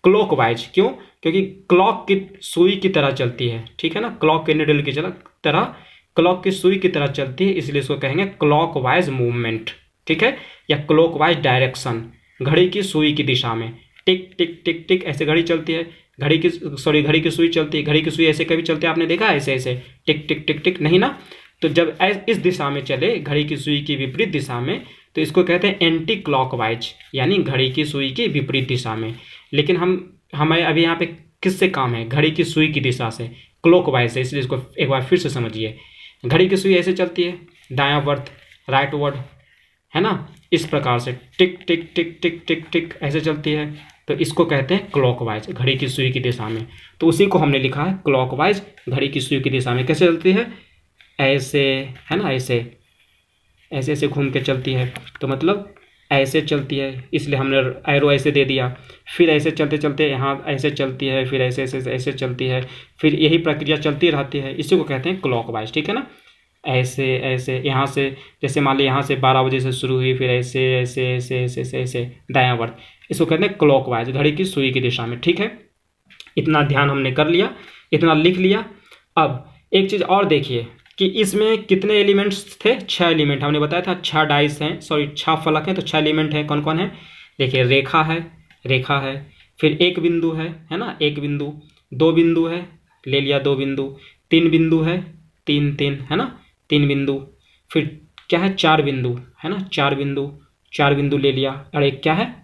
क्लॉकवाइज। क्यों? क्योंकि क्लॉक की सुई की तरह चलती है, ठीक है ना, क्लॉक के निडल की तरह, क्लॉक की सुई की तरह चलती है, इसलिए इसको कहेंगे क्लॉकवाइज मूवमेंट, ठीक है, या क्लॉकवाइज डायरेक्शन, घड़ी की सुई की दिशा में टिक टिक टिक टिक ऐसे घड़ी चलती है, घड़ी की सुई चलती है, घड़ी की सुई ऐसे कभी चलते हैं आपने देखा ऐसे ऐसे टिक टिक टिक टिक, नहीं ना। तो जब इस दिशा में चले, घड़ी की सुई की विपरीत दिशा में, तो इसको कहते हैं एंटी क्लॉकवाइज, यानी घड़ी की सुई की विपरीत दिशा में। लेकिन हमें अभी यहाँ पे किससे काम है, घड़ी की सुई की दिशा से, क्लॉकवाइज से, इसलिए इसको एक बार फिर से समझिए। घड़ी की सुई ऐसे चलती है, दायां वर्ड राइट वर्ड, है ना, इस प्रकार से टिक टिक टिक टिक टिक टिक ऐसे चलती है, तो इसको कहते हैं क्लॉकवाइज, घड़ी की सुई की दिशा में। तो उसी को हमने लिखा है क्लॉकवाइज, घड़ी की सुई की दिशा में कैसे चलती है, ऐसे, है ना, ऐसे ऐसे ऐसे घूम के चलती है, तो मतलब ऐसे चलती है, इसलिए हमने एरो ऐसे दे दिया। फिर ऐसे चलते चलते यहाँ ऐसे चलती है, फिर ऐसे ऐसे ऐसे चलती है, फिर यही प्रक्रिया चलती रहती है, इसी को कहते हैं क्लॉकवाइज, ठीक है ना। ऐसे ऐसे यहाँ से, जैसे मान लीजिए यहाँ से 12 बजे से शुरू हुई, फिर ऐसे ऐसे ऐसे ऐसे ऐसे ऐसे दायां वर्ड, इसको कहते हैं क्लॉकवाइज, घड़ी की सुई की दिशा में, ठीक है। इतना ध्यान हमने कर लिया, इतना लिख लिया। अब एक चीज़ और देखिए कि इसमें कितने एलिमेंट्स थे, 6 एलिमेंट हमने बताया था, 6 डाइस हैं, सॉरी 6 फलक हैं, तो 6 एलिमेंट हैं, कौन कौन है, देखिए रेखा है, रेखा है, फिर एक बिंदु है ना, एक बिंदु, 2 बिंदु है, ले लिया 2 बिंदु, 3 बिंदु है, 3 3, है ना, 3 बिंदु, फिर क्या है 4 बिंदु, है ना, 4 बिंदु, 4 बिंदु ले लिया, और एक क्या है,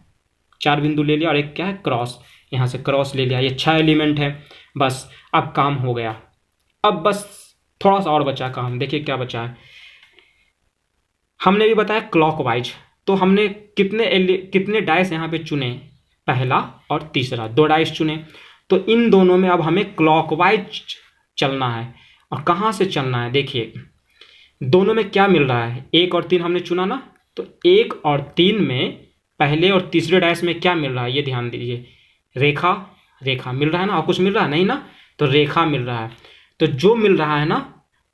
4 बिंदु ले लिया, और एक क्या है क्रॉस, यहाँ से क्रॉस ले लिया, ये 6 एलिमेंट है। बस अब काम हो गया। अब बस थोड़ा सा और बचा काम, देखिए क्या बचा है। हमने भी बताया क्लॉकवाइज, तो हमने कितने डाइस यहाँ पे चुने, पहला और तीसरा, 2 डाइस चुने। तो इन दोनों में अब हमें क्लॉकवाइज चलना है। और कहाँ से चलना है, देखिए दोनों में क्या मिल रहा है, 1 और 3 हमने चुना ना, तो 1 और 3 में पहले और तीसरे डाइस में क्या मिल रहा है, ये ध्यान दीजिए, रेखा, रेखा मिल रहा है ना, और कुछ मिल रहा है नहीं ना, तो रेखा मिल रहा है। तो जो मिल रहा है ना,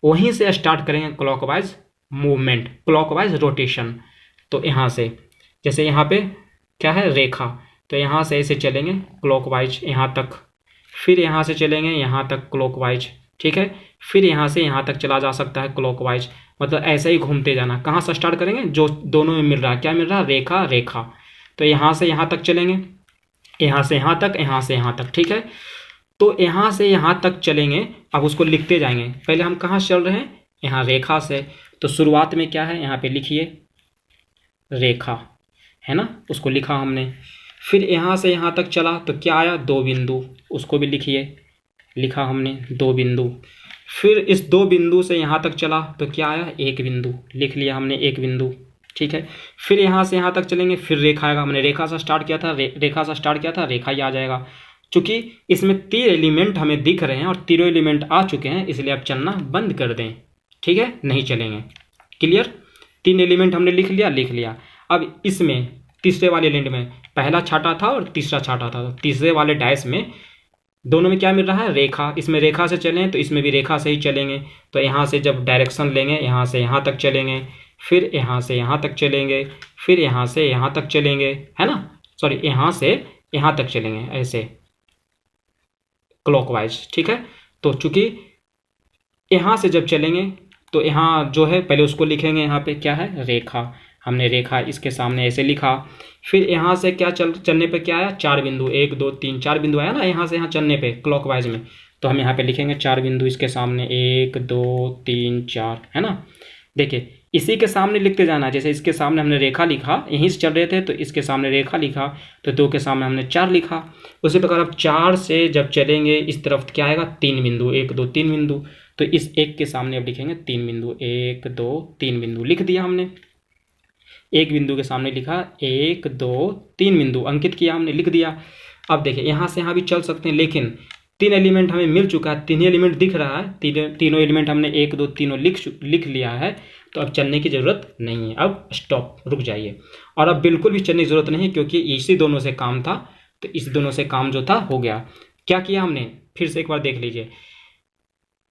वहीं से स्टार्ट करेंगे क्लॉकवाइज मूवमेंट, क्लॉकवाइज रोटेशन। तो यहाँ से, जैसे यहाँ पे क्या है रेखा, तो यहाँ से ऐसे चलेंगे क्लॉकवाइज यहाँ तक, फिर यहाँ से चलेंगे यहाँ तक क्लॉकवाइज, ठीक है, फिर यहाँ से यहाँ तक चला जा सकता है क्लॉकवाइज, मतलब ऐसे ही घूमते जाना। कहाँ से स्टार्ट करेंगे, जो दोनों में मिल रहा है, क्या मिल रहा है, रेखा, रेखा। तो यहाँ से यहाँ तक चलेंगे, यहाँ से यहाँ तक, यहाँ से यहाँ तक, ठीक है। तो यहाँ से यहाँ तक चलेंगे, अब उसको लिखते जाएंगे। पहले हम कहाँ चल रहे हैं, यहाँ रेखा से, तो शुरुआत में क्या है, यहाँ पे लिखिए रेखा, है ना, उसको लिखा हमने। फिर यहाँ से यहाँ तक चला तो क्या आया, 2 बिंदु, उसको भी लिखिए, लिखा हमने 2 बिंदु। फिर इस 2 बिंदु से यहाँ तक चला तो क्या आया, 1 बिंदु, लिख लिया हमने 1 बिंदु, ठीक है। फिर यहाँ से यहाँ तक चलेंगे, फिर रेखा आएगा, हमने रेखा से स्टार्ट किया था, रेखा से स्टार्ट किया था, रेखा ही आ जाएगा। चूँकि इसमें 3 एलिमेंट हमें दिख रहे हैं और तीनों एलिमेंट आ चुके हैं, इसलिए अब चलना बंद कर दें, ठीक है, नहीं चलेंगे। क्लियर, 3 एलिमेंट हमने लिख लिया। अब इसमें तीसरे वाले एलिमेंट में पहला छाटा था और तीसरा छाटा था, तो तीसरे वाले डाइस में दोनों में क्या मिल रहा है, रेखा। इसमें रेखा से चलें तो इसमें भी रेखा से ही चलेंगे। तो यहाँ से जब डायरेक्शन लेंगे, यहाँ से यहाँ तक चलेंगे, फिर यहाँ से यहाँ तक चलेंगे, फिर यहाँ से यहाँ तक चलेंगे, है ना, सॉरी यहाँ से यहाँ तक चलेंगे, ऐसे क्लॉकवाइज, ठीक है। तो चूंकि यहाँ से जब चलेंगे तो यहाँ जो है पहले उसको लिखेंगे, यहाँ पे क्या है, रेखा, हमने रेखा इसके सामने ऐसे लिखा। फिर यहाँ से क्या चलने पे क्या आया, 4 बिंदु, 1 2 3 4 बिंदु आया ना यहाँ से यहाँ चलने पे क्लॉकवाइज में, तो हम यहाँ पे लिखेंगे 4 बिंदु इसके सामने, 1 2 3 4, है ना। देखिए इसी के सामने लिखते जाना। जैसे इसके सामने हमने रेखा लिखा, यहीं से चल रहे थे तो इसके सामने रेखा लिखा, तो 2 के सामने हमने 4 लिखा। उसी प्रकार अब 4 से जब चलेंगे इस तरफ क्या आएगा, 3 बिंदु, 1 2 3 बिंदु। तो इस 1 के सामने अब लिखेंगे 3 बिंदु, 1 2 3 बिंदु लिख दिया हमने। एक बिंदु के सामने लिखा 1 2 3 बिंदु अंकित किया हमने, लिख दिया। अब देखिए यहाँ से यहाँ भी चल सकते हैं, लेकिन 3 एलिमेंट हमें मिल चुका है, 3 ही एलिमेंट दिख रहा है, तीनों एलिमेंट हमने 1 2 तीनों लिख लिया है। तो अब चलने की ज़रूरत नहीं है, अब स्टॉप, रुक जाइए। और अब बिल्कुल भी चलने की ज़रूरत नहीं है, क्योंकि इसी दोनों से काम था, तो इस दोनों से काम जो था हो गया। क्या किया हमने, फिर से एक बार देख लीजिए।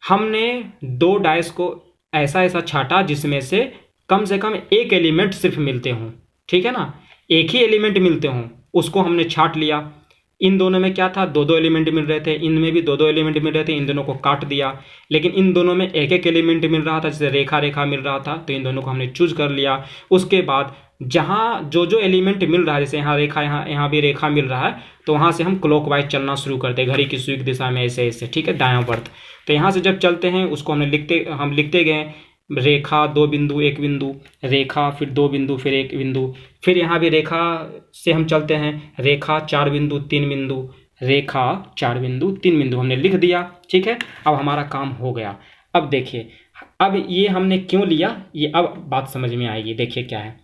हमने 2 डाइस को ऐसा ऐसा छाटा जिसमें से कम एक एलिमेंट सिर्फ मिलते हों, ठीक है ना, एक ही एलिमेंट मिलते हों, उसको हमने छाट लिया। इन दोनों में क्या था, 2 2 एलिमेंट मिल रहे थे, इनमें भी 2 2 एलिमेंट मिल रहे थे, इन दोनों को काट दिया। लेकिन इन दोनों में एक एक एलिमेंट मिल रहा था, जैसे रेखा रेखा मिल रहा था, तो इन दोनों को हमने चूज कर लिया। उसके बाद जहाँ जो एलिमेंट मिल रहा है, जैसे यहाँ रेखा, यहाँ भी रेखा मिल रहा है, तो वहाँ से हम क्लॉकवाइज चलना शुरू करते हैं, घड़ी की सुई की दिशा में ऐसे ऐसे, ठीक है, दायां वर्त। तो यहाँ से जब चलते हैं उसको हम लिखते गए, रेखा 2 बिंदु 1 बिंदु, रेखा फिर 2 बिंदु फिर 1 बिंदु। फिर यहाँ भी रेखा से हम चलते हैं, रेखा 4 बिंदु 3 बिंदु, रेखा 4 बिंदु 3 बिंदु हमने लिख दिया, ठीक है। अब हमारा काम हो गया। अब देखिए, अब ये हमने क्यों लिया, ये अब बात समझ में आएगी। देखिए क्या है,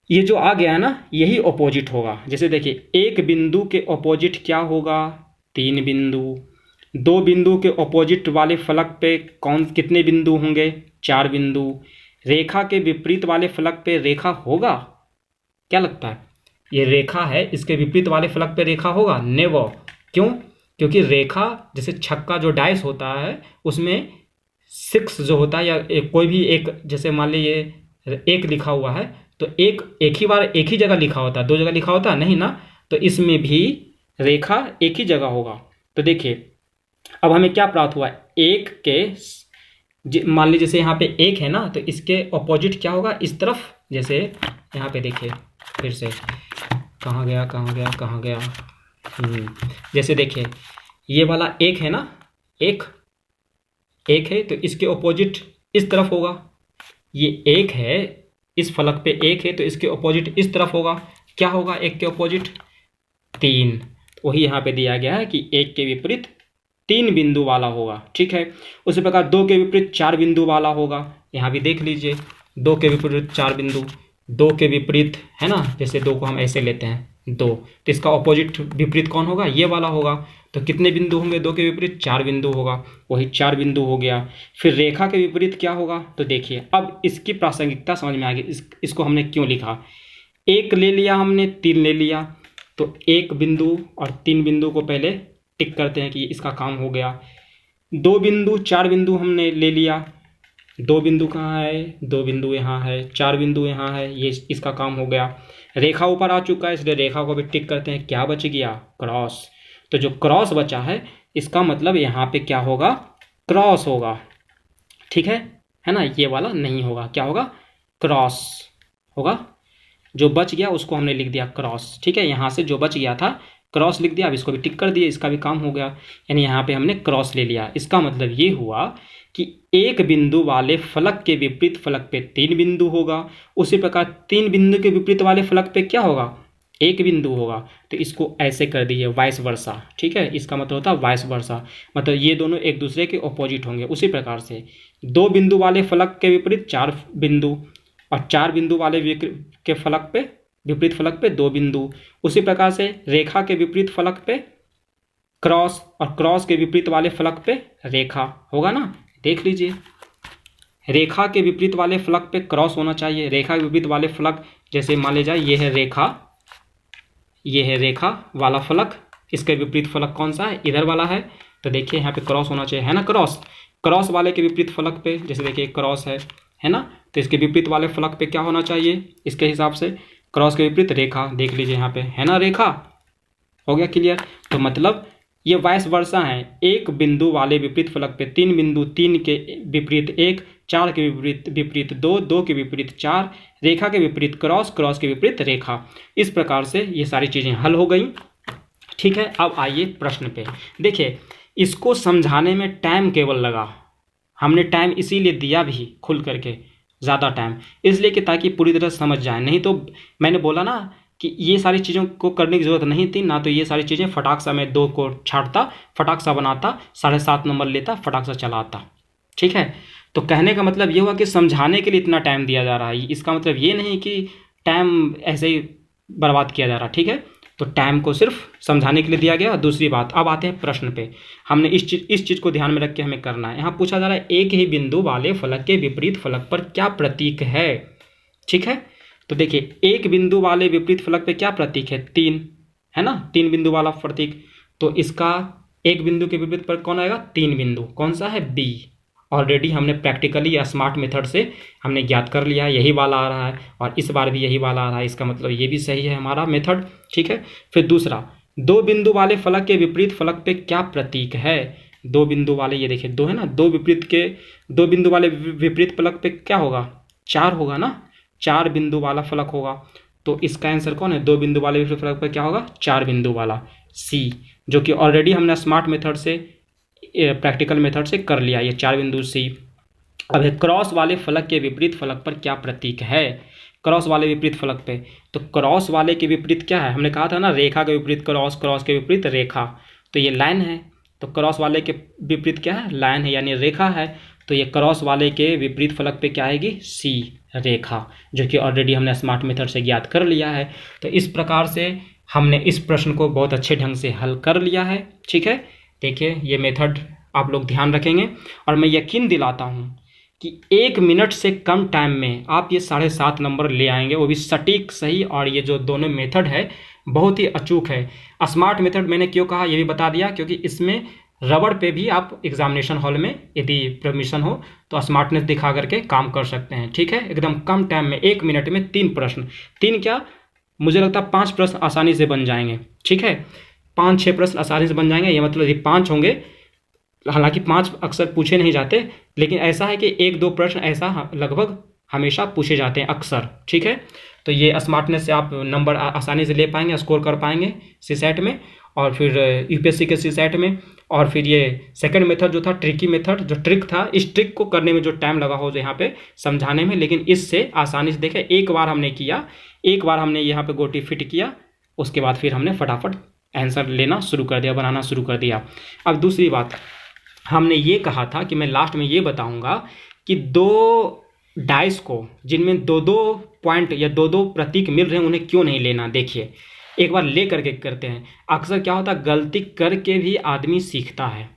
ये जो आ गया है ना, यही ऑपोजिट होगा। जैसे देखिए, 1 बिंदु के ऑपोजिट क्या होगा, 3 बिंदु। 2 बिंदु के ऑपोजिट वाले फलक पे कितने बिंदु होंगे, 4 बिंदु। रेखा के विपरीत वाले फलक पे रेखा होगा, क्या लगता है, ये रेखा है, इसके विपरीत वाले फलक पे रेखा होगा, नेवर। क्यों, क्योंकि रेखा जैसे छक्का जो डाइस होता है उसमें 6 जो होता है, या कोई भी एक, जैसे मान लीजिए 1 लिखा हुआ है, तो एक ही बार एक ही जगह लिखा होता है, 2 जगह लिखा होता है नहीं ना। तो इसमें भी रेखा एक ही जगह होगा। तो देखिए अब हमें क्या प्राप्त हुआ, एक के मान लीजिए जैसे यहाँ पे 1 है ना, तो इसके ऑपोजिट क्या होगा, इस तरफ। जैसे यहाँ पे देखिए, फिर से कहाँ गया। जैसे देखिए, ये वाला 1 है ना, एक है, तो इसके ऑपोजिट इस तरफ होगा। ये 1 है, इस फलक पे 1 है, तो इसके ऑपोजिट इस तरफ होगा। क्या होगा 1 के ऑपोजिट, 3। तो वही यहाँ पे दिया गया है कि 1 के विपरीत 3 बिंदु वाला होगा, ठीक है। उसी प्रकार 2 के विपरीत 4 बिंदु वाला होगा। यहाँ भी देख लीजिए, 2 के विपरीत 4 बिंदु, 2 के विपरीत है ना, जैसे 2 को हम ऐसे लेते हैं 2, तो इसका ऑपोजिट विपरीत कौन होगा, ये वाला होगा। तो कितने बिंदु होंगे, 2 के विपरीत 4 बिंदु होगा, वही 4 बिंदु हो गया। फिर रेखा के विपरीत क्या होगा, तो देखिए अब इसकी प्रासंगिकता समझ में आ गई। इसको हमने क्यों लिखा, 1 ले लिया हमने, 3 ले लिया, तो 1 बिंदु और 3 बिंदु को पहले टिक करते हैं कि इसका काम हो गया। 2 बिंदु 4 बिंदु हमने ले लिया, 2 बिंदु कहाँ है, 2 बिंदु यहाँ है, 4 बिंदु यहाँ है, ये इसका काम हो गया। रेखा ऊपर आ चुका है, इसलिए रेखा को भी टिक करते हैं। क्या बच गया, क्रॉस। तो जो क्रॉस बचा है, इसका मतलब यहाँ पे क्या होगा, क्रॉस होगा, ठीक है ना। ये वाला नहीं होगा, क्या होगा, क्रॉस होगा। जो बच गया उसको हमने लिख दिया क्रॉस, ठीक है। यहाँ से जो बच गया था क्रॉस लिख दिया, अब इसको भी टिक कर दिए, इसका भी काम हो गया। यानी यहाँ पे हमने क्रॉस ले लिया। इसका मतलब ये हुआ कि 1 बिंदु वाले फलक के विपरीत फलक पे 3 बिंदु होगा। उसी प्रकार 3 बिंदु के विपरीत वाले फलक पे क्या होगा, 1 बिंदु होगा। तो इसको ऐसे कर दिए, वाइस वर्सा, ठीक है। इसका मतलब होता है वाइस वर्सा, मतलब ये दोनों एक दूसरे के ऑपोजिट होंगे। उसी प्रकार से 2 बिंदु वाले फलक के विपरीत 4 बिंदु, और 4 बिंदु वाले के फलक पे विपरीत फलक पे 2 बिंदु। उसी प्रकार से रेखा के विपरीत फलक पे क्रॉस, और क्रॉस के विपरीत वाले फलक पे रेखा होगा ना। देख लीजिए, रेखा के विपरीत वाले फलक पे क्रॉस होना चाहिए। रेखा के विपरीत वाले फलक, जैसे मान लिया जाए ये है रेखा, ये है रेखा वाला फलक, इसके विपरीत फलक कौन सा है, इधर वाला है। तो देखिए यहाँ पे क्रॉस होना चाहिए, है ना। क्रॉस वाले के विपरीत फलक पे, जैसे देखिए क्रॉस है ना, तो इसके विपरीत वाले फलक पे क्या होना चाहिए, इसके हिसाब से क्रॉस के विपरीत रेखा। देख लीजिए यहाँ पे, है ना, रेखा। हो गया क्लियर। तो मतलब ये वाइस वर्सा है, 1 बिंदु वाले विपरीत फलक पे 3 बिंदु, 3 के विपरीत 1, 4 के विपरीत 2, 2 के विपरीत 4, रेखा के विपरीत क्रॉस, क्रॉस के विपरीत रेखा। इस प्रकार से ये सारी चीज़ें हल हो गई, ठीक है। अब आइए प्रश्न पे। देखिए, इसको समझाने में टाइम केवल लगा, हमने टाइम इसीलिए दिया भी खुल करके, ज़्यादा टाइम, इसलिए कि ताकि पूरी तरह समझ जाए। नहीं तो मैंने बोला ना कि ये सारी चीज़ों को करने की ज़रूरत नहीं थी ना, तो ये सारी चीज़ें फटाक सा मैं 2 को छाँटता, फटाक सा बनाता, 7.5 नंबर लेता, फटाक सा चलाता। ठीक है, तो कहने का मतलब ये हुआ कि समझाने के लिए इतना टाइम दिया जा रहा है, इसका मतलब ये नहीं कि टाइम ऐसे ही बर्बाद किया जा रहा। ठीक है, तो टाइम को सिर्फ समझाने के लिए दिया गया। दूसरी बात, अब आते हैं प्रश्न पे। हमने इस चीज़ को ध्यान में रख के हमें करना है। यहाँ पूछा जा रहा है एक ही बिंदु वाले फलक के विपरीत फलक पर क्या प्रतीक है। ठीक है, तो देखिए एक बिंदु वाले विपरीत फलक पे क्या प्रतीक है, 3 है ना, 3 बिंदु वाला प्रतीक। तो इसका एक बिंदु के विपरीत पर कौन आएगा, 3 बिंदु, कौन सा है, बी। ऑलरेडी हमने प्रैक्टिकली या स्मार्ट मेथड से हमने ज्ञात कर लिया है, यही वाला आ रहा है और इस बार भी यही वाला आ रहा है, इसका मतलब ये भी सही है हमारा मेथड। ठीक है, फिर दूसरा, 2 बिंदु वाले फलक के विपरीत फलक पे क्या प्रतीक है। 2 बिंदु वाले, ये देखिए 2 है ना, 2 बिंदु वाले विपरीत फलक पे क्या होगा, 4 होगा ना, 4 बिंदु वाला फलक होगा। तो इसका आंसर कौन है, 2 बिंदु वाले विपरीत फलक पे क्या होगा, 4 बिंदु वाला, सी, जो कि ऑलरेडी हमने स्मार्ट मेथड से प्रैक्टिकल मेथड से कर लिया, ये 4 बिंदु सी। अब है क्रॉस वाले फलक के विपरीत फलक पर क्या प्रतीक है। क्रॉस वाले विपरीत फलक पे, तो क्रॉस वाले के विपरीत क्या है, हमने कहा था ना रेखा के विपरीत क्रॉस, क्रॉस के विपरीत रेखा, तो ये लाइन है। तो क्रॉस वाले के विपरीत क्या है, लाइन है यानी रेखा है। तो ये क्रॉस वाले के विपरीत फलक पे क्या आएगी, सी, रेखा, जो कि ऑलरेडी हमने स्मार्ट मेथड से ज्ञात कर लिया है। तो इस प्रकार से हमने इस प्रश्न को बहुत अच्छे ढंग से हल कर लिया है। ठीक है, देखिए ये मेथड आप लोग ध्यान रखेंगे और मैं यकीन दिलाता हूँ कि 1 मिनट से कम टाइम में आप ये 7.5 नंबर ले आएंगे, वो भी सटीक सही। और ये जो दोनों मेथड है बहुत ही अचूक है। स्मार्ट मेथड मैंने क्यों कहा ये भी बता दिया, क्योंकि इसमें रबड़ पे भी आप एग्जामिनेशन हॉल में यदि परमिशन हो तो स्मार्टनेस दिखा करके काम कर सकते हैं। ठीक है, एकदम कम टाइम में 1 मिनट में 3 प्रश्न, 3 क्या, मुझे लगता है 5 प्रश्न आसानी से बन जाएंगे। ठीक है, 5-6 प्रश्न आसानी से बन जाएंगे, ये मतलब ये 5 होंगे। हालांकि 5 अक्सर पूछे नहीं जाते, लेकिन ऐसा है कि 1-2 प्रश्न ऐसा लगभग हमेशा पूछे जाते हैं अक्सर। ठीक है, तो ये स्मार्टनेस से आप नंबर आसानी से ले पाएंगे, स्कोर कर पाएंगे सीसैट में और फिर यूपीएससी के सीसैट में। और फिर ये सेकंड मेथड जो था ट्रिकी मेथड, जो ट्रिक था, इस ट्रिक को करने में जो टाइम लगा हो यहाँ पे समझाने में, लेकिन इससे आसानी से देखें, एक बार हमने किया, एक बार हमने यहाँ पे गोटी फिट किया, उसके बाद फिर हमने फटाफट आंसर लेना शुरू कर दिया, बनाना शुरू कर दिया। अब दूसरी बात, हमने ये कहा था कि मैं लास्ट में ये बताऊंगा कि 2 डाइस को जिनमें 2-2 पॉइंट या 2-2 प्रतीक मिल रहे हैं उन्हें क्यों नहीं लेना। देखिए एक बार ले करके करते हैं। अक्सर क्या होता है, गलती करके भी आदमी सीखता है,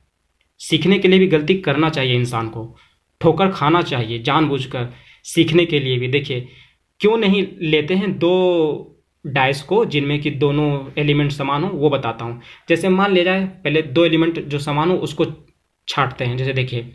सीखने के लिए भी गलती करना चाहिए इंसान को, ठोकर खाना चाहिए जानबूझकर सीखने के लिए भी। देखिए क्यों नहीं लेते हैं 2 डाइस को जिनमें कि दोनों एलिमेंट समान हो, वो बताता हूँ। जैसे मान लिया जाए पहले 2 एलिमेंट जो समान हो उसको छांटते हैं। जैसे देखिए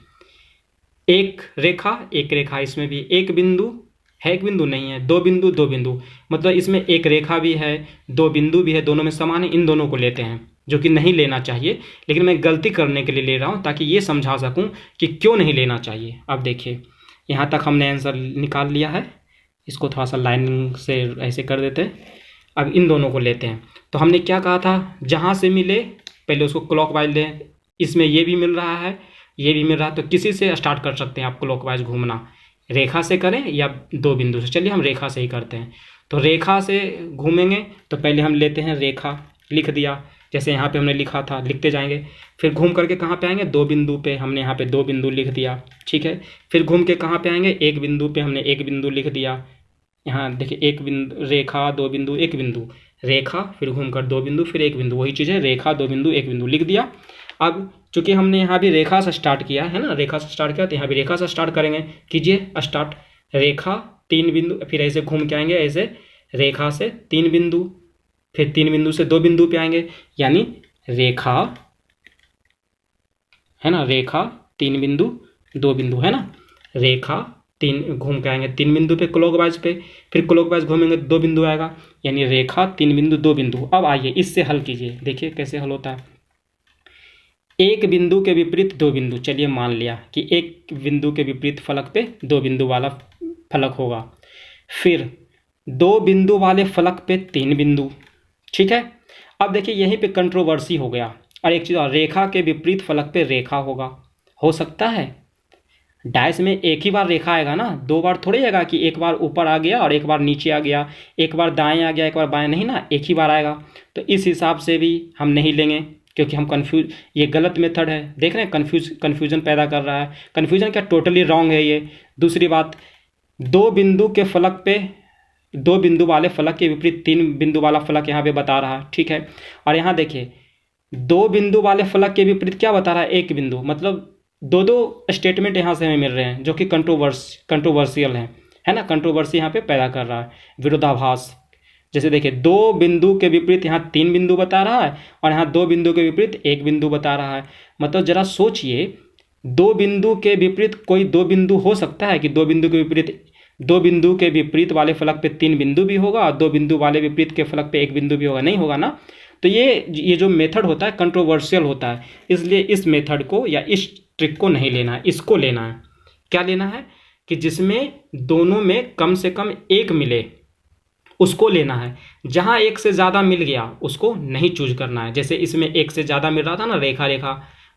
एक रेखा, इसमें भी एक बिंदु है, एक बिंदु नहीं है, 2 बिंदु 2 बिंदु, मतलब इसमें एक रेखा भी है, 2 बिंदु भी है, दोनों में समान है। इन दोनों को लेते हैं, जो कि नहीं लेना चाहिए, लेकिन मैं गलती करने के लिए ले रहा हूँ ताकि ये समझा सकूँ कि क्यों नहीं लेना चाहिए। अब देखिए यहाँ तक हमने आंसर निकाल लिया है, इसको थोड़ा सा लाइनिंग से ऐसे कर देते हैं। अब इन दोनों को लेते हैं। तो हमने क्या कहा था, जहाँ से मिले पहले उसको क्लॉकवाइज लें। इसमें ये भी मिल रहा है, ये भी मिल रहा है, तो किसी से स्टार्ट कर सकते हैं आप क्लॉकवाइज घूमना, रेखा से करें या 2 बिंदु से। चलिए हम रेखा से ही करते हैं। तो रेखा से घूमेंगे तो पहले हम लेते हैं रेखा, लिख दिया जैसे यहाँ पे हमने लिखा था, लिखते जाएंगे। फिर घूम करके कहाँ पे आएंगे, 2 बिंदु पे, हमने यहाँ पे 2 बिंदु लिख दिया। ठीक है, फिर घूम के कहाँ पे आएंगे, 1 बिंदु पे, हमने 1 बिंदु लिख दिया। यहाँ देखिए 1 बिंदु रेखा, 2 बिंदु, 1 बिंदु, रेखा, फिर घूम कर 2 बिंदु, फिर 1 बिंदु, वही चीज़ है, रेखा 2 बिंदु 1 बिंदु लिख दिया। अब चूंकि हमने यहाँ भी रेखा से स्टार्ट किया है ना, रेखा से स्टार्ट किया, तो यहाँ भी रेखा से स्टार्ट करेंगे। कीजिए स्टार्ट, रेखा 3 बिंदु, फिर ऐसे घूम के आएंगे, ऐसे रेखा से 3 बिंदु, फिर 3 बिंदु से 2 बिंदु पे आएंगे, यानी रेखा है ना, रेखा 3 बिंदु 2 बिंदु है ना, रेखा 3, घूम के आएंगे 3 बिंदु पे क्लॉकवाइज पे, फिर क्लॉकवाइज घूमेंगे 2 बिंदु आएगा, यानी रेखा 3 बिंदु 2 बिंदु। अब आइए इससे हल कीजिए, देखिए कैसे हल होता है। 1 बिंदु के विपरीत 2 बिंदु, चलिए मान लिया कि 1 बिंदु के विपरीत फलक पे 2 बिंदु वाला फलक होगा। फिर 2 बिंदु वाले फलक पे 3 बिंदु। ठीक है, अब देखिए यहीं पे कंट्रोवर्सी हो गया। और एक चीज़ और, रेखा के विपरीत फलक पे रेखा होगा, हो सकता है। डाइस में एक ही बार रेखा आएगा ना, दो बार थोड़ी आएगा कि एक बार ऊपर आ गया और एक बार नीचे आ गया, एक बार दाएं आ गया एक बार बाएं, नहीं ना, एक ही बार आएगा। तो इस हिसाब से भी हम नहीं लेंगे, क्योंकि हम कन्फ्यूज, ये गलत मेथड है, देख रहे हैं कन्फ्यूजन पैदा कर रहा है। कन्फ्यूजन क्या, टोटली रॉन्ग है ये। दूसरी बात, दो बिंदु के फलक पे, दो बिंदु वाले फलक के विपरीत तीन बिंदु वाला फलक यहाँ पे बता रहा है, ठीक है। और यहाँ देखिए, दो बिंदु वाले फलक के विपरीत क्या बता रहा है, एक बिंदु, मतलब दो दो स्टेटमेंट यहाँ से हमें मिल रहे हैं जो कि कंट्रोवर्शियल है ना, कंट्रोवर्सी यहाँ पे पैदा कर रहा है, विरोधाभास। जैसे देखिए, दो बिंदु के विपरीत यहाँ तीन बिंदु बता रहा है और यहाँ दो बिंदु के विपरीत एक बिंदु बता रहा है। मतलब जरा सोचिए, दो बिंदु के विपरीत कोई दो बिंदु हो सकता है कि दो बिंदु के विपरीत, दो बिंदु के विपरीत वाले फलक पे तीन बिंदु भी होगा और दो बिंदु वाले विपरीत के फलक पे एक बिंदु भी होगा, नहीं होगा ना। तो ये जो मेथड होता है कंट्रोवर्शियल होता है, इसलिए इस मेथड को या इस ट्रिक को नहीं लेना है, इसको लेना है। क्या लेना है कि जिसमें दोनों में कम से कम एक मिले, उसको लेना है। जहां एक से ज़्यादा मिल गया उसको नहीं चूज करना है। जैसे इसमें एक से ज़्यादा मिल रहा था ना, रेखा रेखा,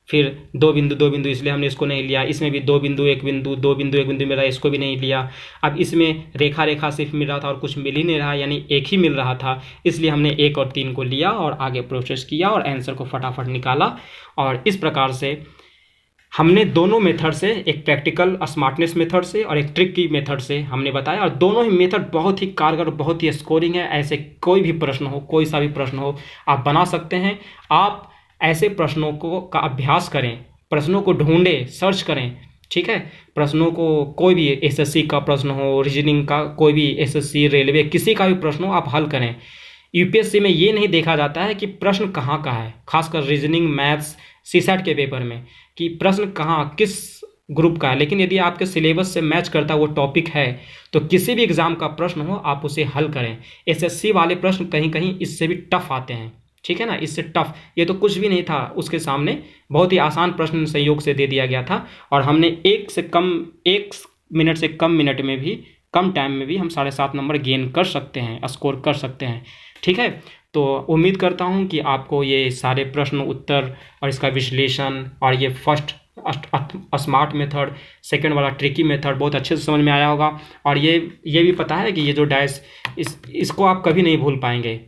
फिर दो बिंदु, इसलिए हमने इसको नहीं लिया। इसमें भी दो बिंदु एक बिंदु मिल रहा है, इसको भी नहीं लिया। अब इसमें रेखा रेखा सिर्फ मिल रहा था और कुछ मिल ही नहीं रहा, यानी एक ही मिल रहा था, इसलिए हमने एक और तीन को लिया और आगे प्रोसेस किया और आंसर को फटाफट निकाला। और इस प्रकार से हमने दोनों मेथड से, एक प्रैक्टिकल स्मार्टनेस मेथड से और एक ट्रिक की मेथड से हमने बताया, और दोनों ही मेथड बहुत ही कारगर, बहुत ही स्कोरिंग है। ऐसे कोई भी प्रश्न हो, कोई सा भी प्रश्न हो, आप बना सकते हैं। आप ऐसे प्रश्नों को का अभ्यास करें, प्रश्नों को ढूंढें, सर्च करें, ठीक है। प्रश्नों को, कोई भी एसएससी का प्रश्न हो, रीजनिंग का, कोई भी एसएससी, रेलवे, किसी का भी प्रश्न हो, आप हल करें। यूपीएससी में ये नहीं देखा जाता है कि प्रश्न कहाँ का है, खासकर रीजनिंग, मैथ्स, सीसैट के पेपर में, कि प्रश्न कहाँ किस ग्रुप का है। लेकिन यदि आपके सिलेबस से मैच करता वो टॉपिक है, तो किसी भी एग्जाम का प्रश्न हो आप उसे हल करें। एसएससी वाले प्रश्न कहीं कहीं इससे भी टफ आते हैं, ठीक है ना, इससे टफ। ये तो कुछ भी नहीं था उसके सामने, बहुत ही आसान प्रश्न संयोग से दे दिया गया था, और हमने एक मिनट से कम मिनट में भी, कम टाइम में भी हम 7.5 नंबर गेन कर सकते हैं, स्कोर कर सकते हैं, ठीक है। तो उम्मीद करता हूं कि आपको ये सारे प्रश्न उत्तर और इसका विश्लेषण और ये फर्स्ट स्मार्ट मेथड, सेकंड वाला ट्रिकी मेथड बहुत अच्छे से समझ में आया होगा। और ये भी पता है कि ये जो डाइस, इसको आप कभी नहीं भूल पाएंगे।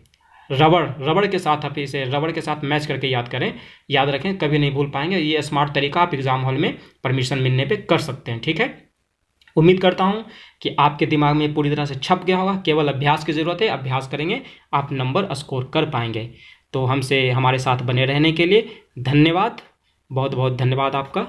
रबड़ के साथ आप इसे रबड़ के साथ मैच करके याद करें, याद रखें, कभी नहीं भूल पाएंगे। ये स्मार्ट तरीका आप एग्जाम हॉल में परमिशन मिलने पे कर सकते हैं, ठीक है। उम्मीद करता हूं कि आपके दिमाग में पूरी तरह से छप गया होगा। केवल अभ्यास की ज़रूरत है, अभ्यास करेंगे आप नंबर स्कोर कर पाएंगे। तो हमारे साथ बने रहने के लिए धन्यवाद, बहुत बहुत धन्यवाद आपका।